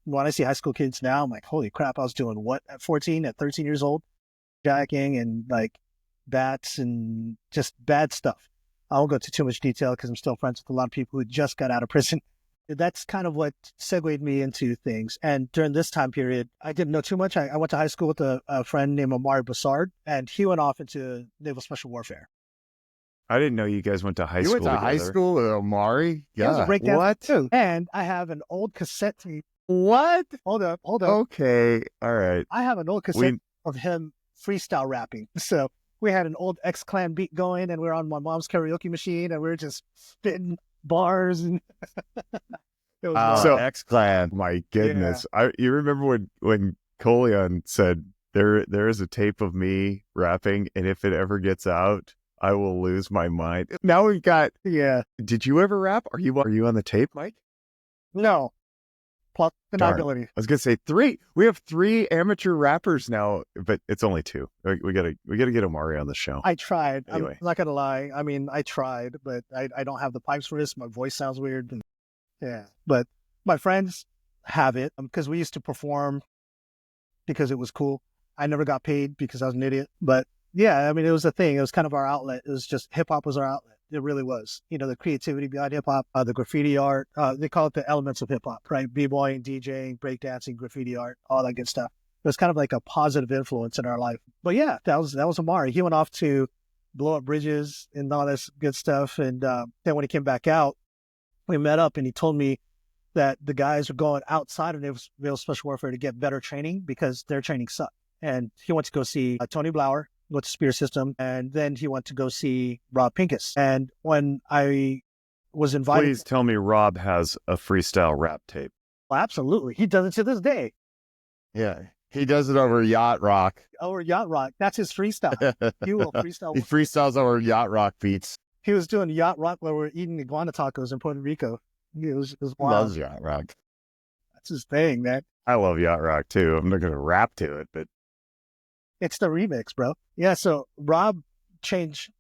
When I see high school kids now, I'm like, holy crap, I was doing what at 14, at 13 years old? Jacking and like bats and just bad stuff. I won't go into too much detail because I'm still friends with a lot of people who just got out of prison. That's kind of what segued me into things. And during this time period, I didn't know too much. I went to high school with a friend named Omari Bassard, and he went off into naval special warfare. I didn't know you guys went to high You school went to high together. school with Omari? He was a Yeah. breakdancer What? too. And I have an old cassette tape. What? Hold up. Okay. All right. I have an old cassette of him freestyle rapping. So we had an old X-Clan beat going, and we were on my mom's karaoke machine, and we were just spitting bars. And it was So- X-Clan. My goodness. You remember when Coleon said there is a tape of me rapping, and if it ever gets out, I will lose my mind. Now we've got. yeah. Did you ever rap? Are you on the tape, Mike? No. Plot Darn. deniability. I was gonna say 3. We have 3 amateur rappers now, but it's only 2. We gotta get Omari on the show. I tried. Anyway. I'm not gonna lie. I mean, I tried, but I don't have the pipes for this. My voice sounds weird. And, yeah, but my friends have it because we used to perform because it was cool. I never got paid because I was an idiot. But yeah, I mean, it was a thing. It was kind of our outlet. It was just hip hop was our outlet. It really was. The creativity behind hip hop, the graffiti art. They call it the elements of hip hop, right? B-boying, DJing, breakdancing, graffiti art, all that good stuff. It was kind of like a positive influence in our life. But yeah, that was Omari. He went off to blow up bridges and all this good stuff. And then when he came back out, we met up, and he told me that the guys were going outside of naval special warfare to get better training because their training sucked. And he went to go see Tony Blauer with the Spear System, and then he went to go see Rob Pincus. And when I was invited, Please tell me Rob has a freestyle rap tape. well, absolutely, he does it to this day. Yeah. He does it over Yacht Rock. Over Yacht Rock, that's his freestyle. He will freestyle. He freestyles over Yacht Rock beats. He was doing Yacht Rock while we were eating iguana tacos in Puerto Rico. It was wild. Loves Yacht Rock. That's his thing, man. I love Yacht Rock too. I'm not gonna rap to it, but It's the remix, bro. Yeah, so Rob changed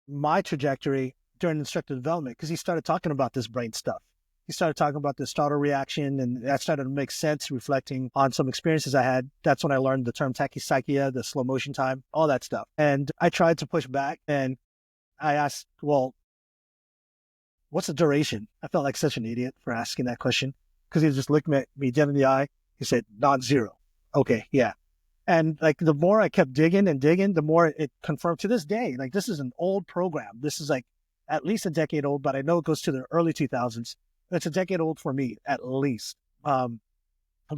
my trajectory during instructor development because he started talking about this brain stuff. He started talking about the startle reaction, and that started to make sense reflecting on some experiences I had. That's when I learned the term tachypsychia, the slow motion time, all that stuff. And I tried to push back, and I asked, well, what's the duration? I felt like such an idiot for asking that question because he just looked at me dead in the eye. He said, non-zero. Okay, yeah. And like the more I kept digging and digging, the more it confirmed to this day. Like this is an old program. This is like at least a decade old, but I know it goes to the early 2000s. It's a decade old for me, at least. But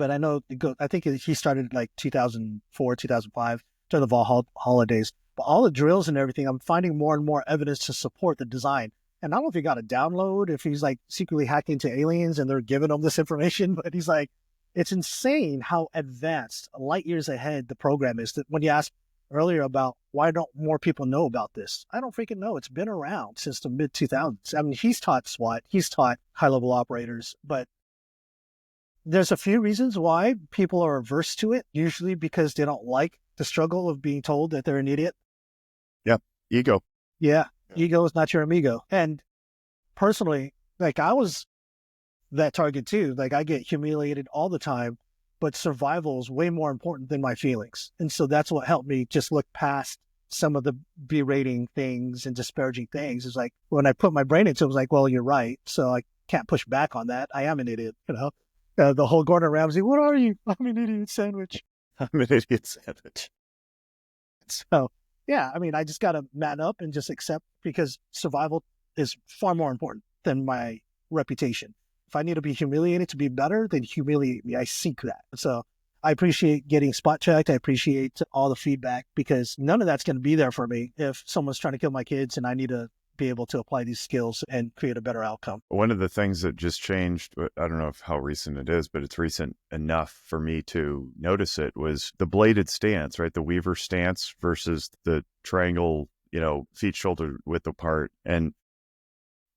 I know I think he started like 2004, 2005 during the fall holidays. But all the drills and everything, I'm finding more and more evidence to support the design. And I don't know if he got a download, if he's like secretly hacking to aliens and they're giving him this information, but he's like, it's insane how advanced, light years ahead the program is. That when you asked earlier about why don't more people know about this, I don't freaking know. It's been around since the mid 2000s. I mean, he's taught SWAT, he's taught high level operators, but there's a few reasons why people are averse to it. Usually because they don't like the struggle of being told that they're an idiot. Yeah, ego. Yeah, ego is not your amigo. And personally, like I was that target too. Like I get humiliated all the time, but survival is way more important than my feelings. And so that's what helped me just look past some of the berating things and disparaging things. It's like when I put my brain into it, it was like, well, you're right. So I can't push back on that. I am an idiot, you know? The whole Gordon Ramsay, what are you? I'm an idiot sandwich. I'm an idiot sandwich. So yeah, I mean, I just got to man up and just accept because survival is far more important than my reputation. If I need to be humiliated to be better, then humiliate me. I seek that. So I appreciate getting spot checked. I appreciate all the feedback because none of that's going to be there for me if someone's trying to kill my kids and I need to be able to apply these skills and create a better outcome. One of the things that just changed, I don't know how recent it is, but it's recent enough for me to notice it, was the bladed stance, right? The Weaver stance versus the triangle, feet shoulder width apart. And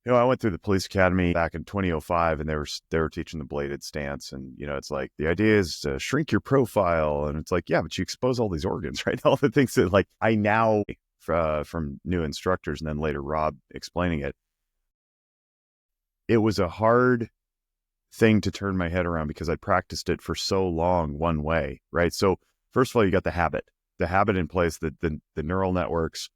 I went through the police academy back in 2005 and they were teaching the bladed stance. And, it's like the idea is to shrink your profile. And it's like, yeah, but you expose all these organs, right? All the things that like I now from new instructors and then later Rob explaining it. It was a hard thing to turn my head around because I practiced it for so long one way, right? So first of all, you got the habit in place that the neural networks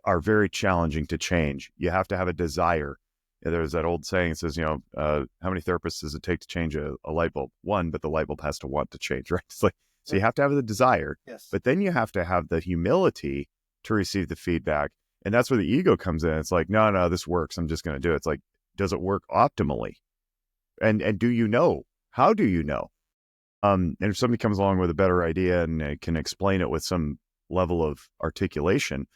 are very challenging to change. You have to have a desire. There's that old saying that says, how many therapists does it take to change a light bulb? One, but the light bulb has to want to change, right? It's like, so you have to have the desire, yes, but then you have to have the humility to receive the feedback. And that's where the ego comes in. It's like, no, this works. I'm just going to do it. It's like, does it work optimally? And do you know? How do you know? And if somebody comes along with a better idea and can explain it with some level of articulation,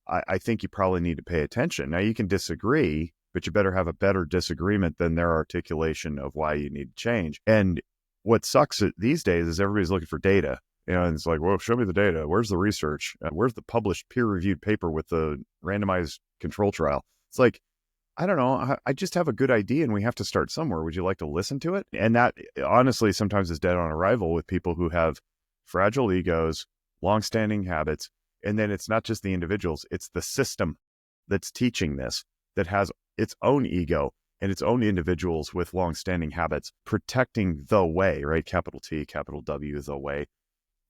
I think you probably need to pay attention. Now you can disagree, but you better have a better disagreement than their articulation of why you need to change. And what sucks these days is everybody's looking for data. And it's like, well, show me the data. Where's the research? Where's the published peer-reviewed paper with the randomized control trial? It's like, I don't know. I just have a good idea and we have to start somewhere. Would you like to listen to it? And that honestly sometimes is dead on arrival with people who have fragile egos, longstanding habits. And then it's not just the individuals, it's the system that's teaching this that has its own ego and its own individuals with longstanding habits, protecting the way, right? Capital T, capital W, the way.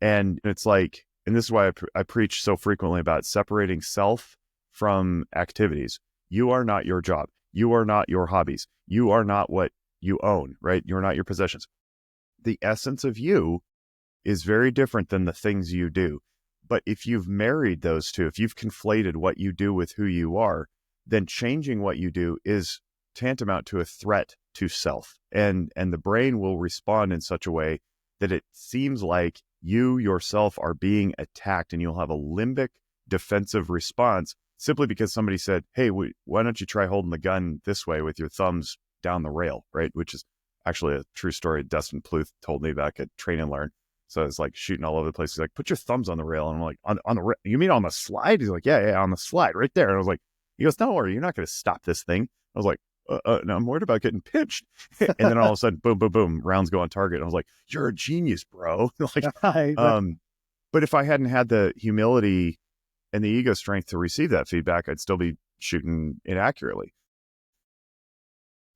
And it's like, and this is why I preach so frequently about separating self from activities. You are not your job. You are not your hobbies. You are not what you own, right? You're not your possessions. The essence of you is very different than the things you do. But if you've married those two, if you've conflated what you do with who you are, then changing what you do is tantamount to a threat to self. And the brain will respond in such a way that it seems like you yourself are being attacked, and you'll have a limbic defensive response simply because somebody said, hey, why don't you try holding the gun this way with your thumbs down the rail, right? Which is actually a true story Dustin Pluth told me back at Train and Learn. So it's like shooting all over the place. He's like, put your thumbs on the rail. And I'm like, on the rail? You mean on the slide? He's like, yeah, on the slide right there. And I was like, he goes, don't worry, you're not going to stop this thing. I was like, no, I'm worried about getting pinched. And then all of a sudden, boom, boom, boom, rounds go on target. And I was like, you're a genius, bro. Like, but if I hadn't had the humility and the ego strength to receive that feedback, I'd still be shooting inaccurately.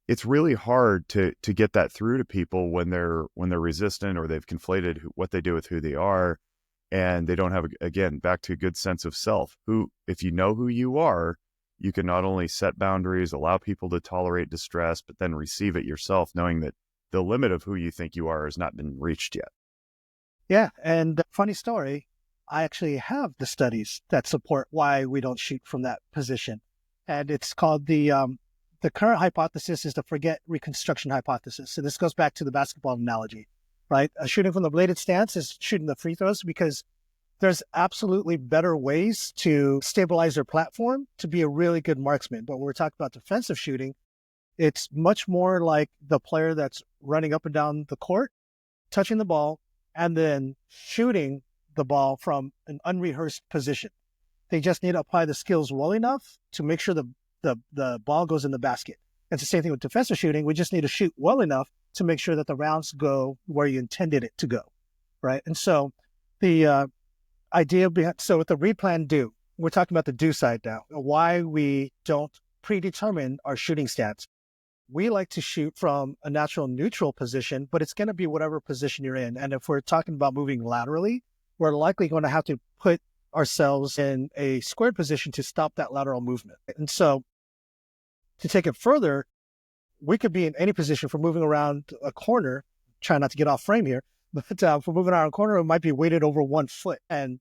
It's really hard to get that through to people when they're resistant, or they've conflated what they do with who they are, and they don't have, again, back to a good sense of self. If you know who you are, you can not only set boundaries, allow people to tolerate distress, but then receive it yourself, knowing that the limit of who you think you are has not been reached yet. Yeah. And funny story, I actually have the studies that support why we don't shoot from that position. And it's called the current hypothesis is the forget reconstruction hypothesis. So this goes back to the basketball analogy, right? Shooting from the bladed stance is shooting the free throws, because there's absolutely better ways to stabilize their platform to be a really good marksman. But when we're talking about defensive shooting, it's much more like the player that's running up and down the court, touching the ball, and then shooting the ball from an unrehearsed position. They just need to apply the skills well enough to make sure the ball goes in the basket. It's the same thing with defensive shooting. We just need to shoot well enough to make sure that the rounds go where you intended it to go, right? And so the idea behind, so with the read plan do, we're talking about the do side now, why we don't predetermine our shooting stance. We like to shoot from a natural neutral position, but it's going to be whatever position you're in. And if we're talking about moving laterally, we're likely going to have to put ourselves in a squared position to stop that lateral movement. And so to take it further, we could be in any position. For moving around a corner, try not to get off frame here, but for moving around a corner, it might be weighted over 1 foot. And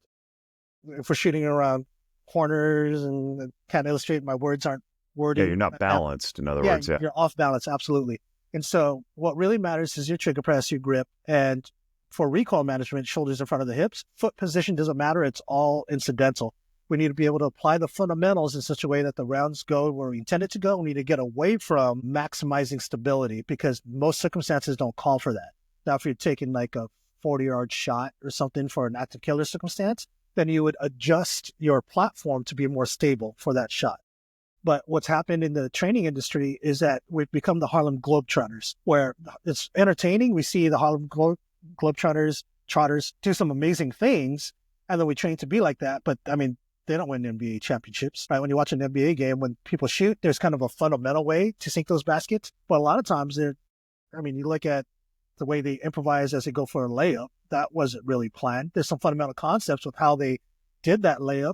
if we're shooting around corners, and kind of illustrate, my words aren't worded. Yeah, you're not balanced, in other words. Yeah, you're off balance, absolutely. And so what really matters is your trigger press, your grip, and for recoil management, shoulders in front of the hips. Foot position doesn't matter. It's all incidental. We need to be able to apply the fundamentals in such a way that the rounds go where we intend it to go. We need to get away from maximizing stability, because most circumstances don't call for that. Now, if you're taking like a 40-yard shot or something for an active killer circumstance, then you would adjust your platform to be more stable for that shot. But what's happened in the training industry is that we've become the Harlem Globetrotters, where it's entertaining. We see the Harlem Globetrotters do some amazing things, and then we train to be like that. But I mean, they don't win NBA championships, right? When you watch an NBA game, when people shoot, there's kind of a fundamental way to sink those baskets. But a lot of times, you look at the way they improvise as they go for a layup, that wasn't really planned. There's some fundamental concepts with how they did that layup.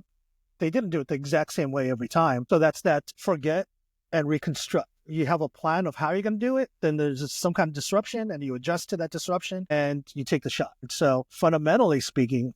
They didn't do it the exact same way every time. So that's that forget and reconstruct. You have a plan of how you're going to do it, then there's some kind of disruption, and you adjust to that disruption and you take the shot. So fundamentally speaking,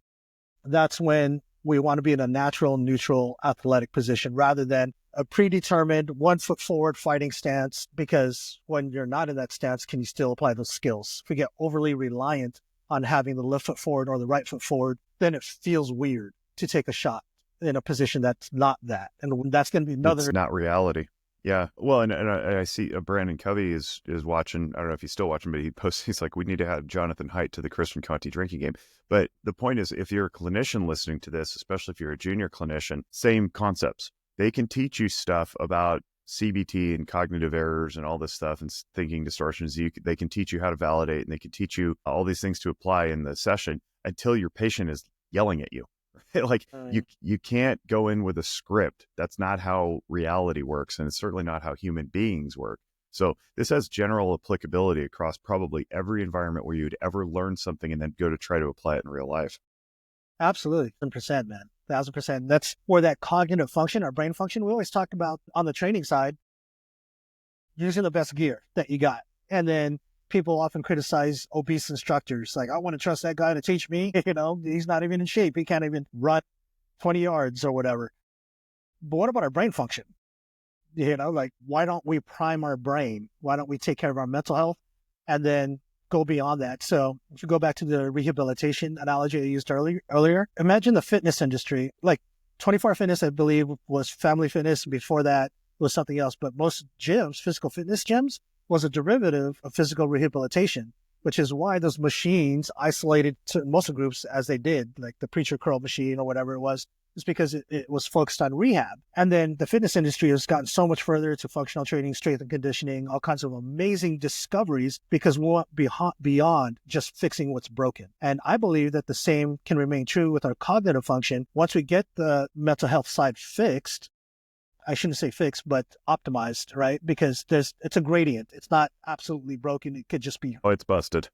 that's when we want to be in a natural, neutral, athletic position rather than a predetermined 1 foot forward fighting stance, because when you're not in that stance, can you still apply those skills? If we get overly reliant on having the left foot forward or the right foot forward, then it feels weird to take a shot in a position that's not that. And that's going to be another... It's not reality. Yeah. Well, and I see Brandon Covey is watching. I don't know if he's still watching, but he posts, he's like, we need to have Jonathan Haidt to the Christian Conti drinking game. But the point is, if you're a clinician listening to this, especially if you're a junior clinician, same concepts. They can teach you stuff about CBT and cognitive errors and all this stuff and thinking distortions. They can teach you how to validate, and they can teach you all these things to apply in the session until your patient is yelling at you. Like you can't go in with a script. That's not how reality works. And it's certainly not how human beings work. So this has general applicability across probably every environment where you'd ever learn something and then go to try to apply it in real life. Absolutely. 100%, man. 1,000%. That's where that cognitive function, our brain function, we always talk about on the training side, using the best gear that you got. And then people often criticize obese instructors. Like, I want to trust that guy to teach me. He's not even in shape. He can't even run 20 yards or whatever. But what about our brain function? Like, why don't we prime our brain? Why don't we take care of our mental health and then go beyond that? So if you go back to the rehabilitation analogy I used earlier, imagine the fitness industry. Like 24 Fitness, I believe, was Family Fitness. Before that was something else. But most gyms, physical fitness gyms, was a derivative of physical rehabilitation, which is why those machines isolated to muscle groups as they did, like the preacher curl machine or whatever it was, is because it was focused on rehab. And then the fitness industry has gotten so much further to functional training, strength and conditioning, all kinds of amazing discoveries because we went beyond just fixing what's broken. And I believe that the same can remain true with our cognitive function. Once we get the mental health side fixed, I shouldn't say fixed, but optimized, right? Because it's a gradient. It's not absolutely broken. It could just be. Oh, it's busted.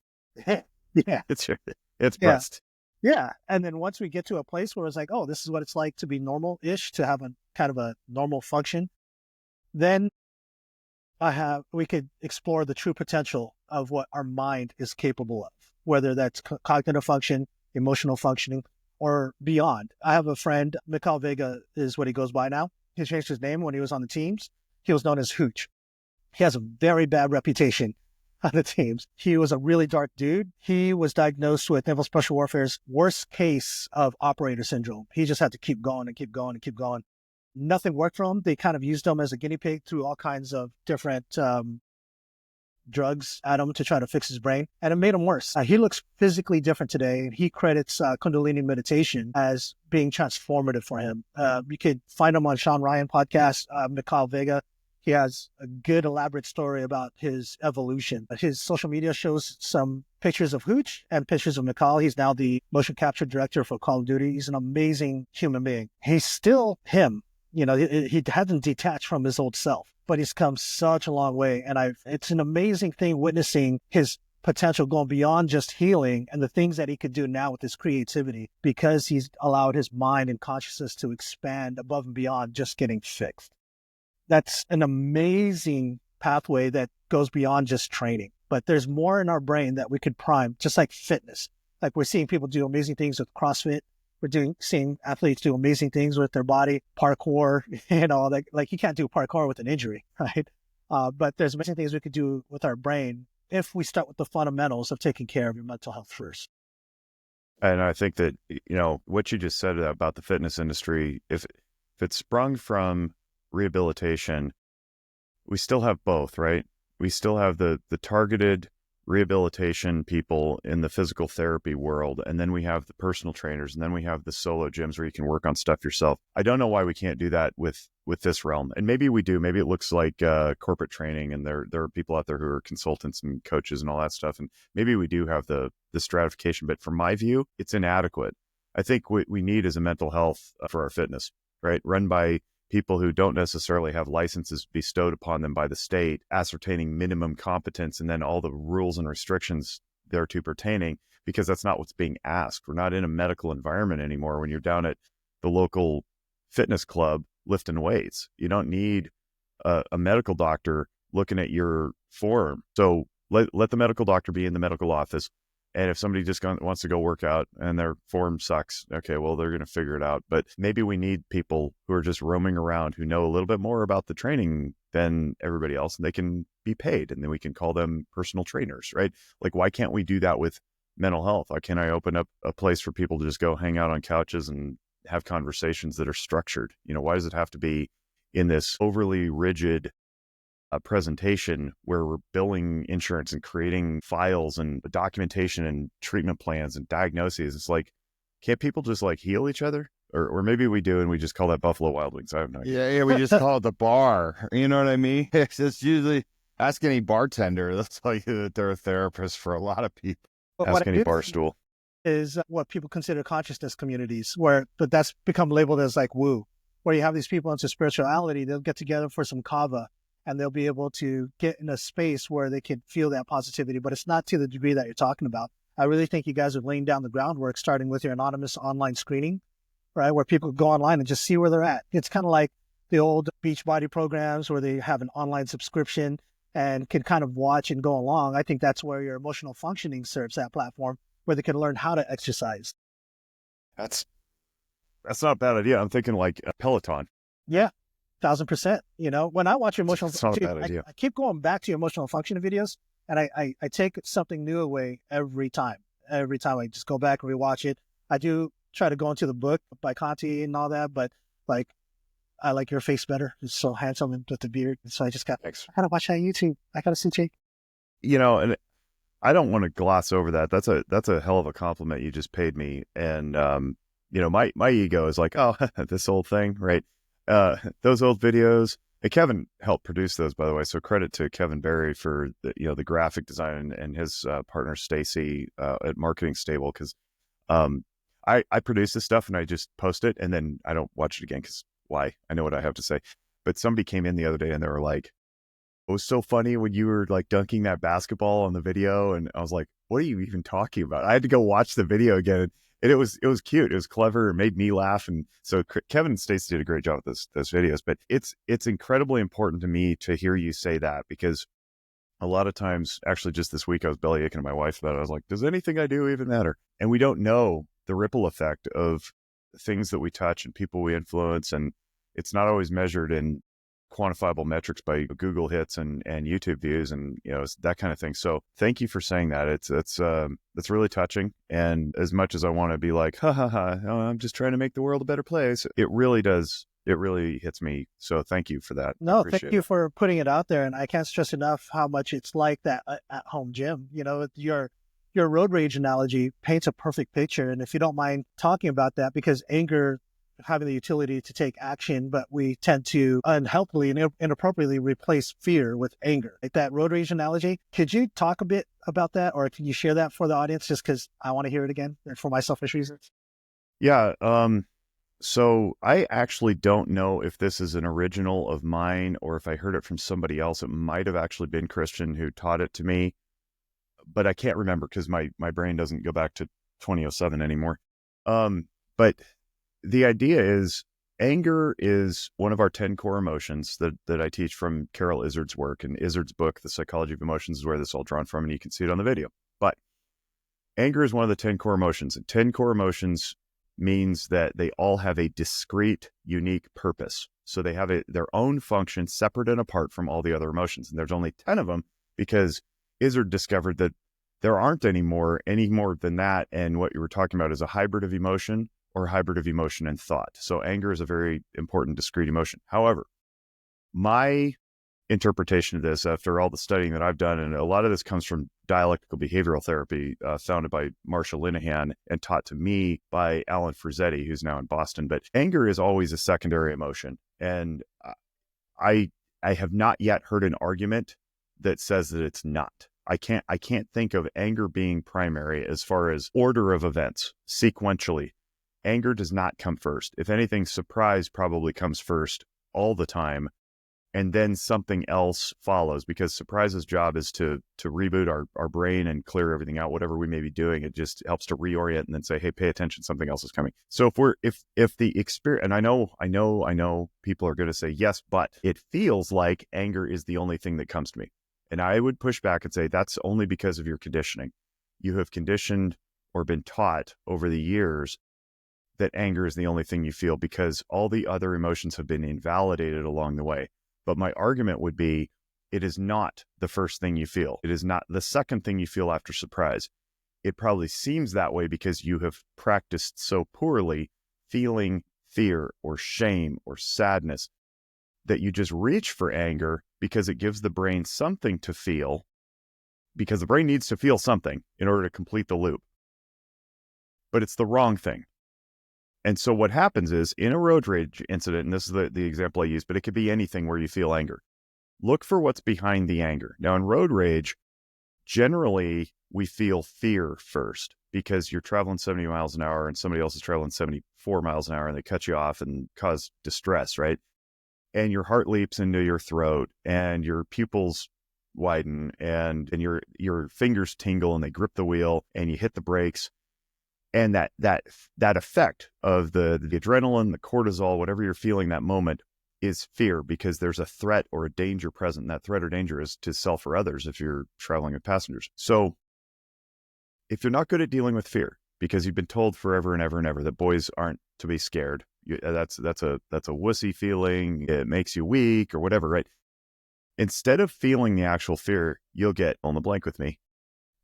Yeah. It's Yeah. bust. Yeah. And then once we get to a place where it's like, oh, this is what it's like to be normal-ish, to have a kind of a normal function, then we could explore the true potential of what our mind is capable of, whether that's cognitive function, emotional functioning, or beyond. I have a friend, Mikal Vega is what he goes by now. He changed his name when he was on the teams. He was known as Hooch. He has a very bad reputation on the teams. He was a really dark dude. He was diagnosed with Naval Special Warfare's worst case of operator syndrome. He just had to keep going and keep going and keep going. Nothing worked for him. They kind of used him as a guinea pig through all kinds of different drugs at him to try to fix his brain, and it made him worse. He looks physically different today, and he credits Kundalini meditation as being transformative for him. You could find him on Sean Ryan podcast, Mikal Vega. He has a good elaborate story about his evolution. His social media shows some pictures of Hooch and pictures of Mikal. He's now the motion capture director for Call of Duty. He's an amazing human being. He's still him. You know, he hasn't detached from his old self, but he's come such a long way. And it's an amazing thing witnessing his potential going beyond just healing and the things that he could do now with his creativity, because he's allowed his mind and consciousness to expand above and beyond just getting fixed. That's an amazing pathway that goes beyond just training. But there's more in our brain that we could prime, just like fitness. Like we're seeing people do amazing things with CrossFit. We're seeing athletes do amazing things with their body, parkour, like you can't do parkour with an injury, right? But there's amazing things we could do with our brain if we start with the fundamentals of taking care of your mental health first. And I think that, what you just said about the fitness industry, if it's sprung from rehabilitation, we still have both, right? We still have the targeted rehabilitation people in the physical therapy world, and then we have the personal trainers, and then we have the solo gyms where you can work on stuff yourself. I don't know why we can't do that with this realm, and maybe we do. Maybe it looks like corporate training, and there are people out there who are consultants and coaches and all that stuff, and maybe we do have the stratification. But from my view, it's inadequate. I think what we need is a mental health for our fitness, right? Run by people who don't necessarily have licenses bestowed upon them by the state, ascertaining minimum competence, and then all the rules and restrictions thereto pertaining, because that's not what's being asked. We're not in a medical environment anymore. When you're down at the local fitness club lifting weights, you don't need a medical doctor looking at your form. So let the medical doctor be in the medical office. And if somebody just wants to go work out and their form sucks, okay, well, they're going to figure it out. But maybe we need people who are just roaming around who know a little bit more about the training than everybody else, and they can be paid, and then we can call them personal trainers, right? Like, why can't we do that with mental health? Why can't I open up a place for people to just go hang out on couches and have conversations that are structured? Why does it have to be in this overly rigid presentation where we're billing insurance and creating files and documentation and treatment plans and diagnoses? It's like, can't people just like heal each other? Or maybe we do, and we just call that Buffalo Wild Wings. I have no idea. Yeah, we just call it the bar. You know what I mean? It's just usually, ask any bartender, they'll tell you that they're a therapist for a lot of people. Ask any bar stool. Is what people consider consciousness communities, but that's become labeled as like woo, where you have these people into spirituality. They'll get together for some kava, and they'll be able to get in a space where they can feel that positivity, but it's not to the degree that you're talking about. I really think you guys are laying down the groundwork, starting with your anonymous online screening, right? Where people go online and just see where they're at. It's kind of like the old Beachbody programs where they have an online subscription and can kind of watch and go along. I think that's where your emotional functioning serves that platform, where they can learn how to exercise. That's not a bad idea. I'm thinking like a Peloton. Yeah. 1,000%. When I watch your emotional, it's not a bad idea. I keep going back to your emotional functioning videos, and I take something new away every time. Every time I just go back and rewatch it. I do try to go into the book by Conti and all that, but like, I like your face better. It's so handsome and with the beard. So I just I gotta watch that on YouTube. I gotta see Jake. And I don't want to gloss over that. That's a hell of a compliment you just paid me. And my ego is like, oh, this old thing, right? Those old videos. And Kevin helped produce those, by the way. So credit to Kevin Barry for the graphic design and his partner Stacy at Marketing Stable, because I produce this stuff and I just post it and then I don't watch it again because why? I know what I have to say. But somebody came in the other day and they were like, it was so funny when you were like dunking that basketball on the video. And I was like, what are you even talking about? I had to go watch the video again. And it was cute. It was clever. It made me laugh. And so Kevin and Stacey did a great job with those videos. But it's incredibly important to me to hear you say that, because a lot of times, actually just this week, I was belly aching to my wife about it. I was like, does anything I do even matter? And we don't know the ripple effect of things that we touch and people we influence. And it's not always measured in quantifiable metrics by Google hits and YouTube views and that kind of thing. So thank you for saying that. It's really touching. And as much as I want to be like, ha ha ha, oh, I'm just trying to make the world a better place, it really does. It really hits me. So thank you for that. No, thank you for putting it out there. And I can't stress enough how much it's like that at home gym. Your road rage analogy paints a perfect picture. And if you don't mind talking about that, because anger having the utility to take action, but we tend to unhealthily and inappropriately replace fear with anger. Like that road rage analogy. Could you talk a bit about that, or can you share that for the audience, just because I want to hear it again for my selfish reasons? Yeah. So I actually don't know if this is an original of mine or if I heard it from somebody else. It might have actually been Christian who taught it to me, but I can't remember because my brain doesn't go back to 2007 anymore. But the idea is anger is one of our 10 core emotions that I teach from Carol Izard's work, and Izard's book, The Psychology of Emotions, is where this is all drawn from, and you can see it on the video. But anger is one of the 10 core emotions, and 10 core emotions means that they all have a discrete, unique purpose. So they have their own function separate and apart from all the other emotions. And there's only 10 of them because Izard discovered that there aren't any more than that. And what you were talking about is a hybrid of emotion or a hybrid of emotion and thought. So anger is a very important discrete emotion. However, my interpretation of this, after all the studying that I've done, and a lot of this comes from dialectical behavioral therapy, founded by Marsha Linehan and taught to me by Alan Frazzetti, who's now in Boston. But anger is always a secondary emotion. And I have not yet heard an argument that says that it's not. I can't think of anger being primary as far as order of events sequentially. Anger does not come first. If anything, surprise probably comes first all the time, and then something else follows, because surprise's job is to reboot our brain and clear everything out, whatever we may be doing. It just helps to reorient and then say, hey, pay attention, something else is coming. So if the experience, and I know people are going to say, yes, but it feels like anger is the only thing that comes to me. And I would push back and say, that's only because of your conditioning. You have conditioned or been taught over the years that anger is the only thing you feel because all the other emotions have been invalidated along the way. But my argument would be, it is not the first thing you feel. It is not the second thing you feel after surprise. It probably seems that way because you have practiced so poorly feeling fear or shame or sadness that you just reach for anger because it gives the brain something to feel, because the brain needs to feel something in order to complete the loop. But it's the wrong thing. And so what happens is, in a road rage incident, and this is the example I use, but it could be anything where you feel anger. Look for what's behind the anger. Now, in road rage, generally we feel fear first because you're traveling 70 miles an hour and somebody else is traveling 74 miles an hour and they cut you off and cause distress, right? And your heart leaps into your throat and your pupils widen and your fingers tingle and they grip the wheel and you hit the brakes. And that effect of the adrenaline, the cortisol, whatever you're feeling that moment, is fear because there's a threat or a danger present. And that threat or danger is to self or others if you're traveling with passengers. So if you're not good at dealing with fear because you've been told forever and ever and ever that boys aren't to be scared, that's a wussy feeling, it makes you weak or whatever, right? Instead of feeling the actual fear, you'll get, fill in the blank with me,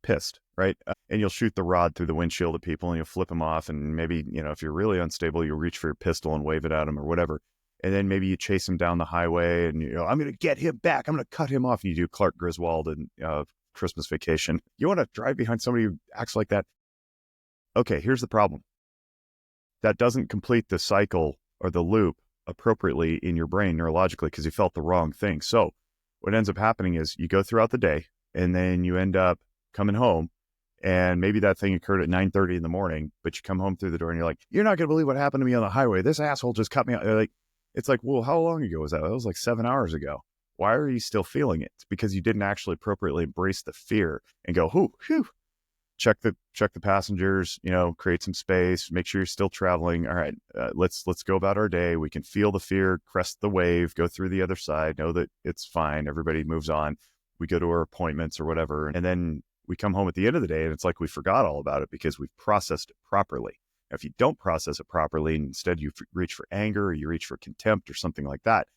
pissed, right? And you'll shoot the rod through the windshield at people and you'll flip them off. And maybe, if you're really unstable, you'll reach for your pistol and wave it at them or whatever. And then maybe you chase him down the highway and, I'm going to get him back. I'm going to cut him off. And you do Clark Griswold in Christmas Vacation. You want to drive behind somebody who acts like that? Okay, here's the problem. that doesn't complete the cycle or the loop appropriately in your brain neurologically because you felt the wrong thing. So what ends up happening is you go throughout the day and then you end up coming home, and maybe that thing occurred at 9:30 in the morning, but you come home through the door and you're like, you're not going to believe what happened to me on the highway. This asshole just cut me out. It's like, well, how long ago was that? That was like 7 hours ago. Why are you still feeling it? It's because you didn't actually appropriately embrace the fear and go, whew, check the passengers, create some space, make sure you're still traveling. All right, let's go about our day. We can feel the fear, crest the wave, go through the other side, know that it's fine. Everybody moves on. We go to our appointments or whatever. And then we come home at the end of the day and it's like we forgot all about it because we've processed it properly. Now, if you don't process it properly and instead you reach for anger or you reach for contempt or something like that,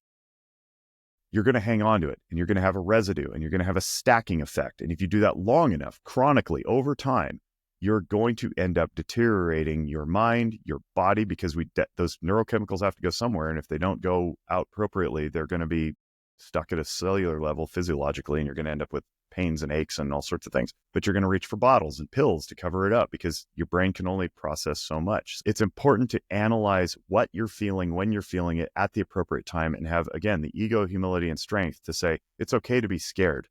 you're going to hang on to it and you're going to have a residue and you're going to have a stacking effect. And if you do that long enough, chronically, over time, you're going to end up deteriorating your mind, your body, because those neurochemicals have to go somewhere. And if they don't go out appropriately, they're going to be stuck at a cellular level physiologically, and you're going to end up with pains and aches and all sorts of things. But you're going to reach for bottles and pills to cover it up because your brain can only process so much. It's important to analyze what you're feeling when you're feeling it at the appropriate time and have, again, the ego, humility, and strength to say, it's okay to be scared.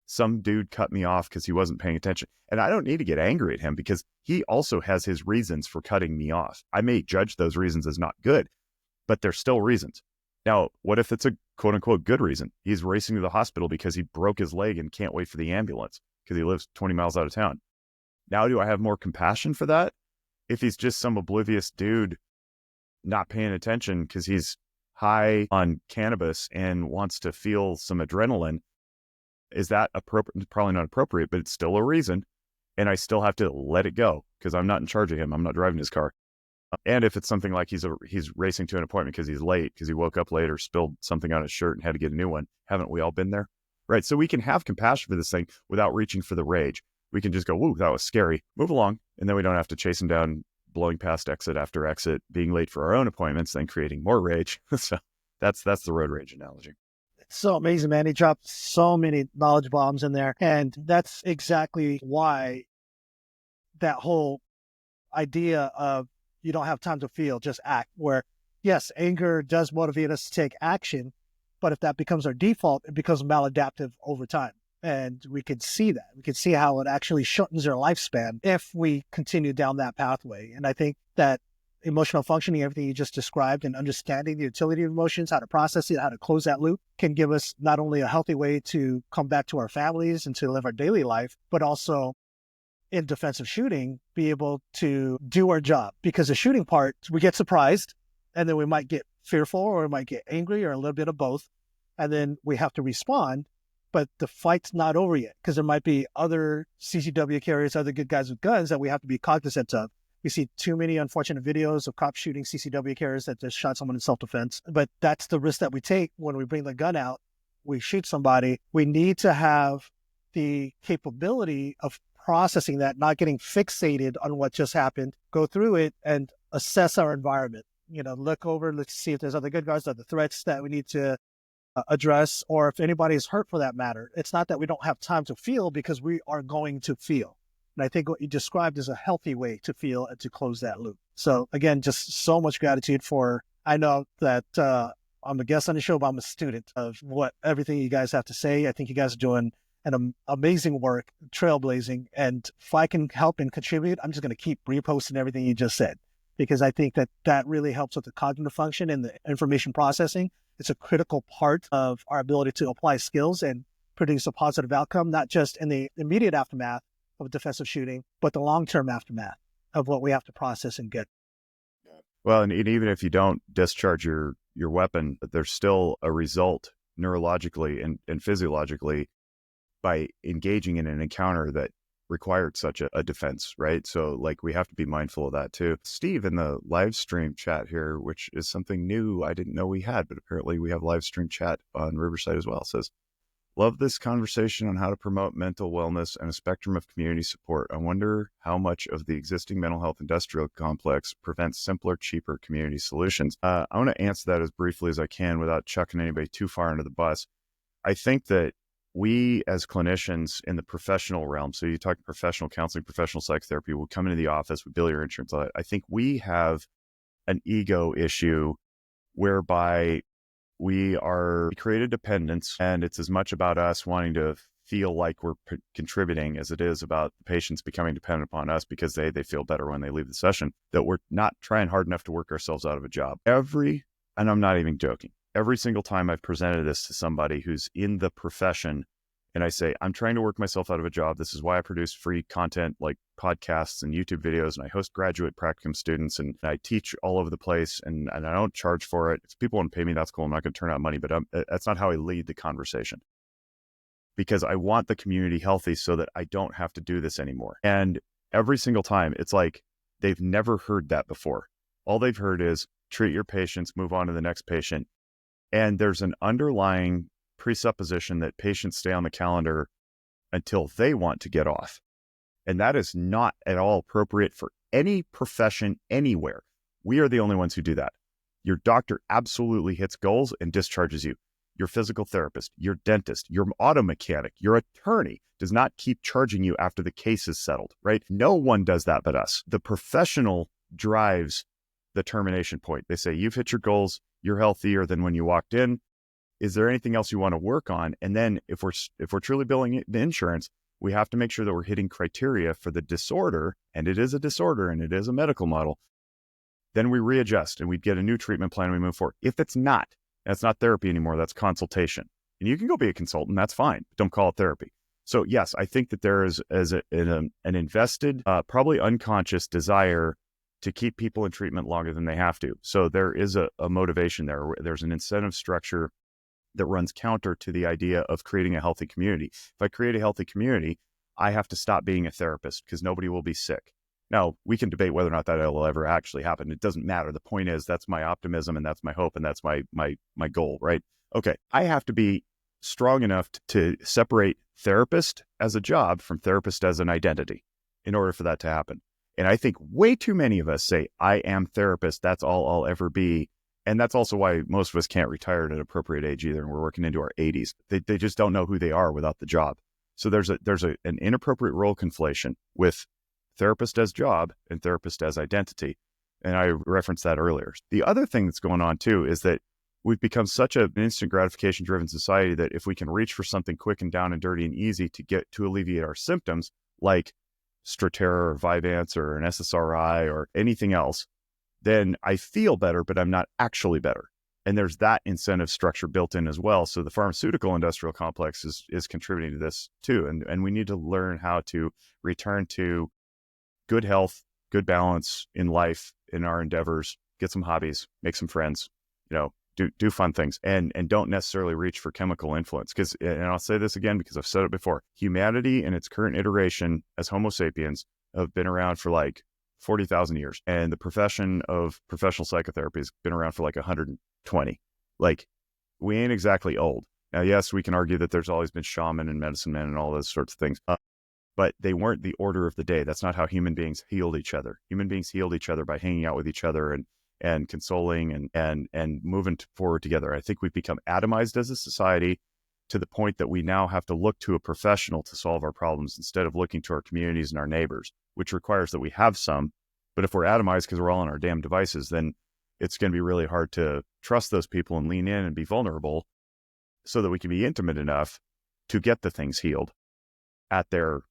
Some dude cut me off because he wasn't paying attention. And I don't need to get angry at him because he also has his reasons for cutting me off. I may judge those reasons as not good, but they're still reasons. Now, what if it's a quote unquote good reason? He's racing to the hospital because he broke his leg and can't wait for the ambulance because he lives 20 miles out of town. Now, do I have more compassion for that? If he's just some oblivious dude not paying attention because he's high on cannabis and wants to feel some adrenaline, is that appropriate? Probably not appropriate, but it's still a reason. And I still have to let it go because I'm not in charge of him. I'm not driving his car. And if it's something like he's racing to an appointment because he's late, because he woke up late or spilled something on his shirt and had to get a new one, haven't we all been there? Right. So we can have compassion for this thing without reaching for the rage. We can just go, whoa, that was scary. Move along. And then we don't have to chase him down, blowing past exit after exit, being late for our own appointments, then creating more rage. So that's the road rage analogy. It's so amazing, man. He dropped so many knowledge bombs in there. And that's exactly why that whole idea of you don't have time to feel, just act, where yes, anger does motivate us to take action, but if that becomes our default, it becomes maladaptive over time. And we can see that. We can see how it actually shortens our lifespan if we continue down that pathway. And I think that emotional functioning, everything you just described, and understanding the utility of emotions, how to process it, how to close that loop, can give us not only a healthy way to come back to our families and to live our daily life, but also in defensive shooting, be able to do our job. Because the shooting part, we get surprised, and then we might get fearful, or we might get angry, or a little bit of both. And then we have to respond. But the fight's not over yet, because there might be other CCW carriers, other good guys with guns that we have to be cognizant of. We see too many unfortunate videos of cops shooting CCW carriers that just shot someone in self-defense. But that's the risk that we take when we bring the gun out. We shoot somebody. We need to have the capability of processing that, not getting fixated on what just happened, go through it and assess our environment. Look over, let's see if there's other good guys, other threats that we need to address, or if anybody is hurt for that matter. It's not that we don't have time to feel, because we are going to feel. And I think what you described is a healthy way to feel and to close that loop. So again, just so much gratitude I know that I'm a guest on the show, but I'm a student of everything you guys have to say. I think you guys are doing an amazing work, trailblazing. And if I can help and contribute, I'm just going to keep reposting everything you just said, because I think that really helps with the cognitive function and the information processing. It's a critical part of our ability to apply skills and produce a positive outcome, not just in the immediate aftermath of a defensive shooting, but the long-term aftermath of what we have to process and get. Well, and even if you don't discharge your weapon, there's still a result neurologically and physiologically by engaging in an encounter that required such a defense, right? So we have to be mindful of that too. Steve in the live stream chat here, which is something new I didn't know we had, but apparently we have live stream chat on Riverside as well, says, love this conversation on how to promote mental wellness and a spectrum of community support. I wonder how much of the existing mental health industrial complex prevents simpler, cheaper community solutions. I want to answer that as briefly as I can without chucking anybody too far under the bus. I think that we as clinicians in the professional realm, so you talk professional counseling, professional psychotherapy, we'll come into the office, we bill your insurance. I think we have an ego issue whereby we create a dependence, and it's as much about us wanting to feel like we're contributing as it is about the patients becoming dependent upon us because they feel better when they leave the session, that we're not trying hard enough to work ourselves out of a job. And I'm not even joking, every single time I've presented this to somebody who's in the profession, and I say, I'm trying to work myself out of a job. This is why I produce free content like podcasts and YouTube videos, and I host graduate practicum students, and I teach all over the place, and I don't charge for it. If people want to pay me, that's cool. I'm not going to turn out money, but that's not how I lead the conversation, because I want the community healthy so that I don't have to do this anymore. And every single time, it's like they've never heard that before. All they've heard is treat your patients, move on to the next patient. And there's an underlying presupposition that patients stay on the calendar until they want to get off. And that is not at all appropriate for any profession anywhere. We are the only ones who do that. Your doctor absolutely hits goals and discharges you. Your physical therapist, your dentist, your auto mechanic, your attorney does not keep charging you after the case is settled, right? No one does that but us. The professional drives the termination point. They say, you've hit your goals, you're healthier than when you walked in. Is there anything else you want to work on? And then if we're truly billing the insurance, we have to make sure that we're hitting criteria for the disorder, and it is a disorder and it is a medical model. Then we readjust and we get a new treatment plan and we move forward. If it's not, that's not therapy anymore, that's consultation. And you can go be a consultant, that's fine. Don't call it therapy. So yes, I think that there is an invested, probably unconscious desire to keep people in treatment longer than they have to. So there is a motivation there. There's an incentive structure that runs counter to the idea of creating a healthy community. If I create a healthy community, I have to stop being a therapist because nobody will be sick. Now, we can debate whether or not that will ever actually happen. It doesn't matter. The point is, that's my optimism and that's my hope and that's my goal, right? Okay, I have to be strong enough to separate therapist as a job from therapist as an identity in order for that to happen. And I think way too many of us say, I am therapist, that's all I'll ever be. And that's also why most of us can't retire at an appropriate age either. And we're working into our 80s. They just don't know who they are without the job. So there's an inappropriate role conflation with therapist as job and therapist as identity. And I referenced that earlier. The other thing that's going on too is that we've become such an instant gratification driven society that if we can reach for something quick and down and dirty and easy to alleviate our symptoms, like Strattera or Vyvanse or an SSRI or anything else, then I feel better, but I'm not actually better. And there's that incentive structure built in as well. So the pharmaceutical industrial complex is contributing to this too. And we need to learn how to return to good health, good balance in life, in our endeavors, get some hobbies, make some friends, do fun things, and don't necessarily reach for chemical influence. And I'll say this again, because I've said it before, humanity in its current iteration as Homo sapiens have been around for like 40,000 years. And the profession of professional psychotherapy has been around for like 120. Like, we ain't exactly old. Now, yes, we can argue that there's always been shaman and medicine men and all those sorts of things, but they weren't the order of the day. That's not how human beings healed each other. Human beings healed each other by hanging out with each other and consoling and moving forward together. I think we've become atomized as a society to the point that we now have to look to a professional to solve our problems instead of looking to our communities and our neighbors, which requires that we have some. But if we're atomized because we're all on our damn devices, then it's going to be really hard to trust those people and lean in and be vulnerable so that we can be intimate enough to get the things healed at their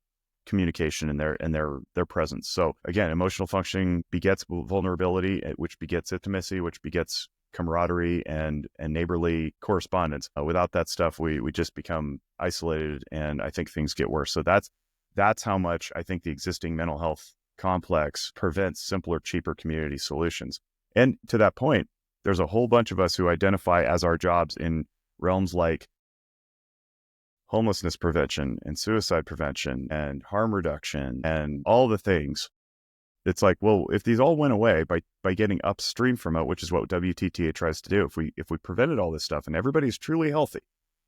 communication and their presence. So again, emotional functioning begets vulnerability, which begets intimacy, which begets camaraderie and neighborly correspondence. Without that stuff, we just become isolated, and I think things get worse. So that's how much I think the existing mental health complex prevents simpler, cheaper community solutions. And to that point, there's a whole bunch of us who identify as our jobs in realms like homelessness prevention and suicide prevention and harm reduction and all the things. It's like, well, if these all went away by getting upstream from it, which is what WTTA tries to do, if we prevented all this stuff and everybody's truly healthy,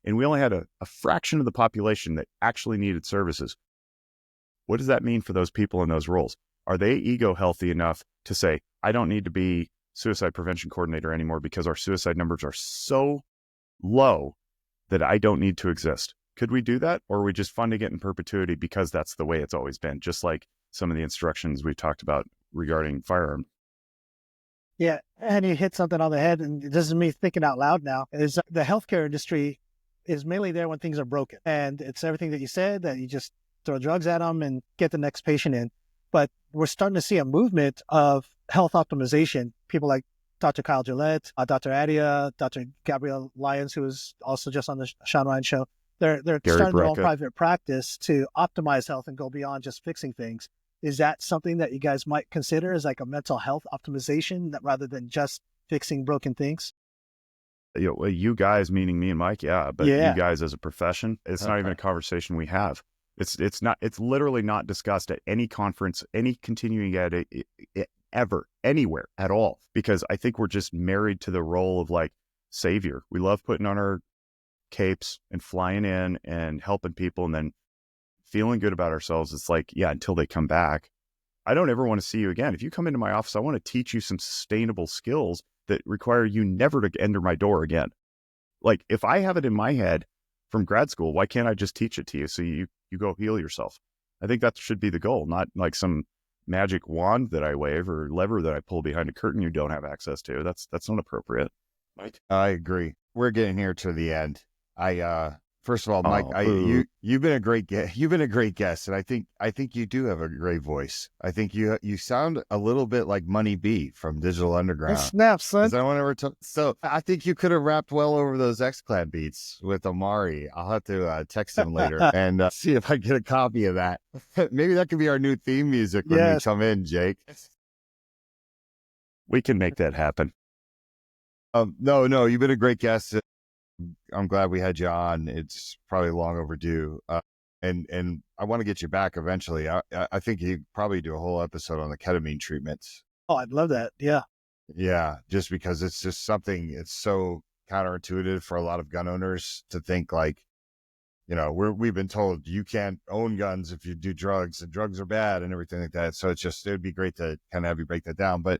and we only had a fraction of the population that actually needed services, what does that mean for those people in those roles? Are they ego healthy enough to say, I don't need to be suicide prevention coordinator anymore because our suicide numbers are so low that I don't need to exist? Could we do that? Or are we just funding it in perpetuity because that's the way it's always been? Just like some of the instructions we've talked about regarding firearms. Yeah, and you hit something on the head, and this is me thinking out loud now, is the healthcare industry is mainly there when things are broken. And it's everything that you said, that you just throw drugs at them and get the next patient in. But we're starting to see a movement of health optimization. People like Dr. Kyle Gillette, Dr. Adia, Dr. Gabrielle Lyons, who was also just on the Sean Ryan show. They're Gary starting their own Brecka. private practice to optimize health and go beyond just fixing things. Is that something that you guys might consider as like a mental health optimization rather than just fixing broken things? You guys, meaning me and Mike, yeah, but Yeah. you guys as a profession, it's not even a conversation we have. It's literally not discussed at any conference, any continuing ed, ever, anywhere at all, because I think we're just married to the role of like savior. We love putting on our capes and flying in and helping people and then feeling good about ourselves. It's like, yeah, until they come back. I don't ever want to see you again. If you come into my office, I want to teach you some sustainable skills that require you never to enter my door again. Like if I have it in my head from grad school, why can't I just teach it to you so you go heal yourself? I think that should be the goal, not like some magic wand that I wave or lever that I pull behind a curtain you don't have access to. That's not appropriate. Mike? I agree. We're getting here to the end. First of all, Mike, boo. you've been a great guest. You've been a great guest, and I think you do have a great voice. I think you sound a little bit like Money B from Digital Underground. Snap, son. Is that one ever so I think you could have rapped well over those X-Clan beats with Amari. I'll have to text him later and see if I get a copy of that. Maybe that could be our new theme music when we come in, Jake. We can make that happen. No, you've been a great guest. I'm glad we had you on. It's probably long overdue. And I want to get you back eventually. I think you probably do a whole episode on the ketamine treatments. Oh, I'd love that. Yeah. Yeah. Just because it's just something, it's so counterintuitive for a lot of gun owners to think like, we've been told you can't own guns if you do drugs and drugs are bad and everything like that. So it'd be great to kind of have you break that down. But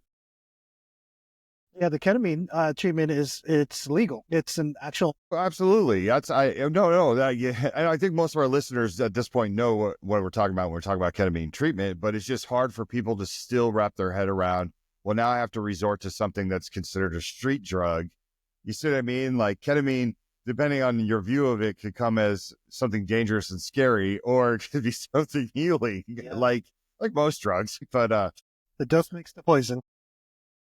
yeah, the ketamine treatment it's legal. It's an actual. Absolutely. Yeah. And I think most of our listeners at this point know what we're talking about when we're talking about ketamine treatment, but it's just hard for people to still wrap their head around. Well, now I have to resort to something that's considered a street drug. You see what I mean? Like ketamine, depending on your view of it, could come as something dangerous and scary, or it could be something healing, like most drugs. But the dose makes the poison.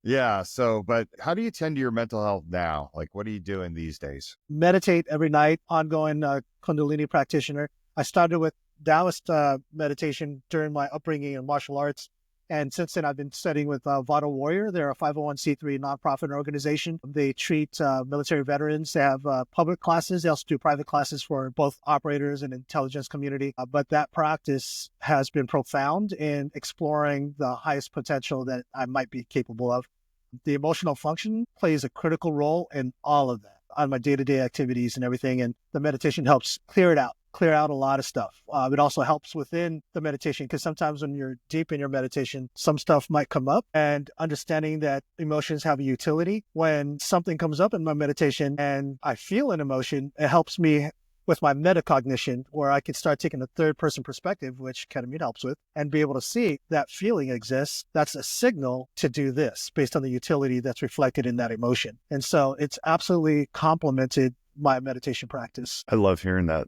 Yeah. So, but how do you tend to your mental health now? Like, what are you doing these days? Meditate every night, ongoing Kundalini practitioner. I started with Taoist meditation during my upbringing in martial arts. And since then, I've been studying with Vital Warrior. They're a 501c3 nonprofit organization. They treat military veterans. They have public classes. They also do private classes for both operators and intelligence community. But that practice has been profound in exploring the highest potential that I might be capable of. The emotional function plays a critical role in all of that on my day-to-day activities and everything. And the meditation helps clear out a lot of stuff. It also helps within the meditation because sometimes when you're deep in your meditation, some stuff might come up, and understanding that emotions have a utility. When something comes up in my meditation and I feel an emotion, it helps me with my metacognition, where I can start taking a third person perspective, which ketamine helps with, and be able to see that feeling exists. That's a signal to do this based on the utility that's reflected in that emotion. And so it's absolutely complemented my meditation practice. I love hearing that.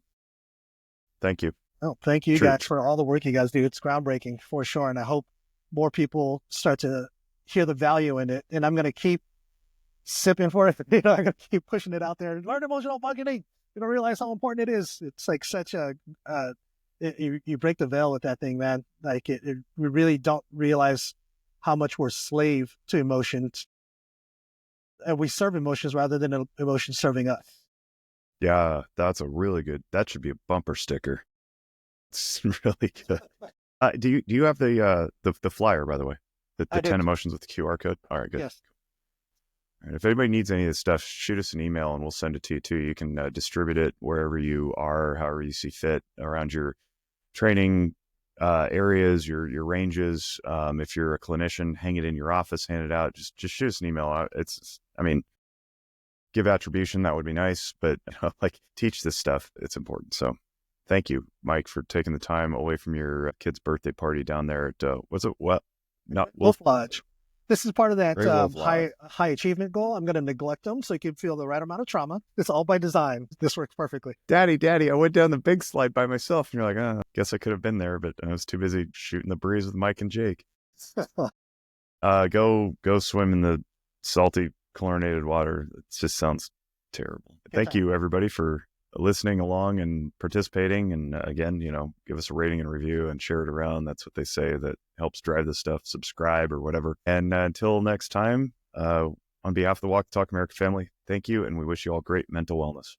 Thank you. Oh, thank you guys for all the work you guys do. It's groundbreaking for sure. And I hope more people start to hear the value in it. And I'm going to keep sipping for it. I'm going to keep pushing it out there. Learn emotional functioning. You don't realize how important it is. It's like such a, you break the veil with that thing, man. Like we really don't realize how much we're slave to emotions. And we serve emotions rather than emotions serving us. Yeah, that's a really good, that should be a bumper sticker. It's really good. Do you have the flyer, by the way? The 10 emotions with the QR code? All right, good. Yes. All right, if anybody needs any of this stuff, shoot us an email and we'll send it to you too. You can distribute it wherever you are, however you see fit around your training areas, your ranges. If you're a clinician, hang it in your office, hand it out. Just shoot us an email. Give attribution, that would be nice, but teach this stuff. It's important. So thank you, Mike, for taking the time away from your kid's birthday party down there at, was it what? Not Wolf Lodge. This is part of that Great will of love. high achievement goal. I'm going to neglect them so you can feel the right amount of trauma. It's all by design. This works perfectly. Daddy, I went down the big slide by myself. And you're like, oh, guess I could have been there, but I was too busy shooting the breeze with Mike and Jake. Go swim in the salty chlorinated water. It just sounds terrible. Thank you, everybody, for listening along and participating. And again, give us a rating and review and share it around. That's what they say that helps drive this stuff. Subscribe or whatever. And until next time, on behalf of the Walk the Talk America family, thank you. And we wish you all great mental wellness.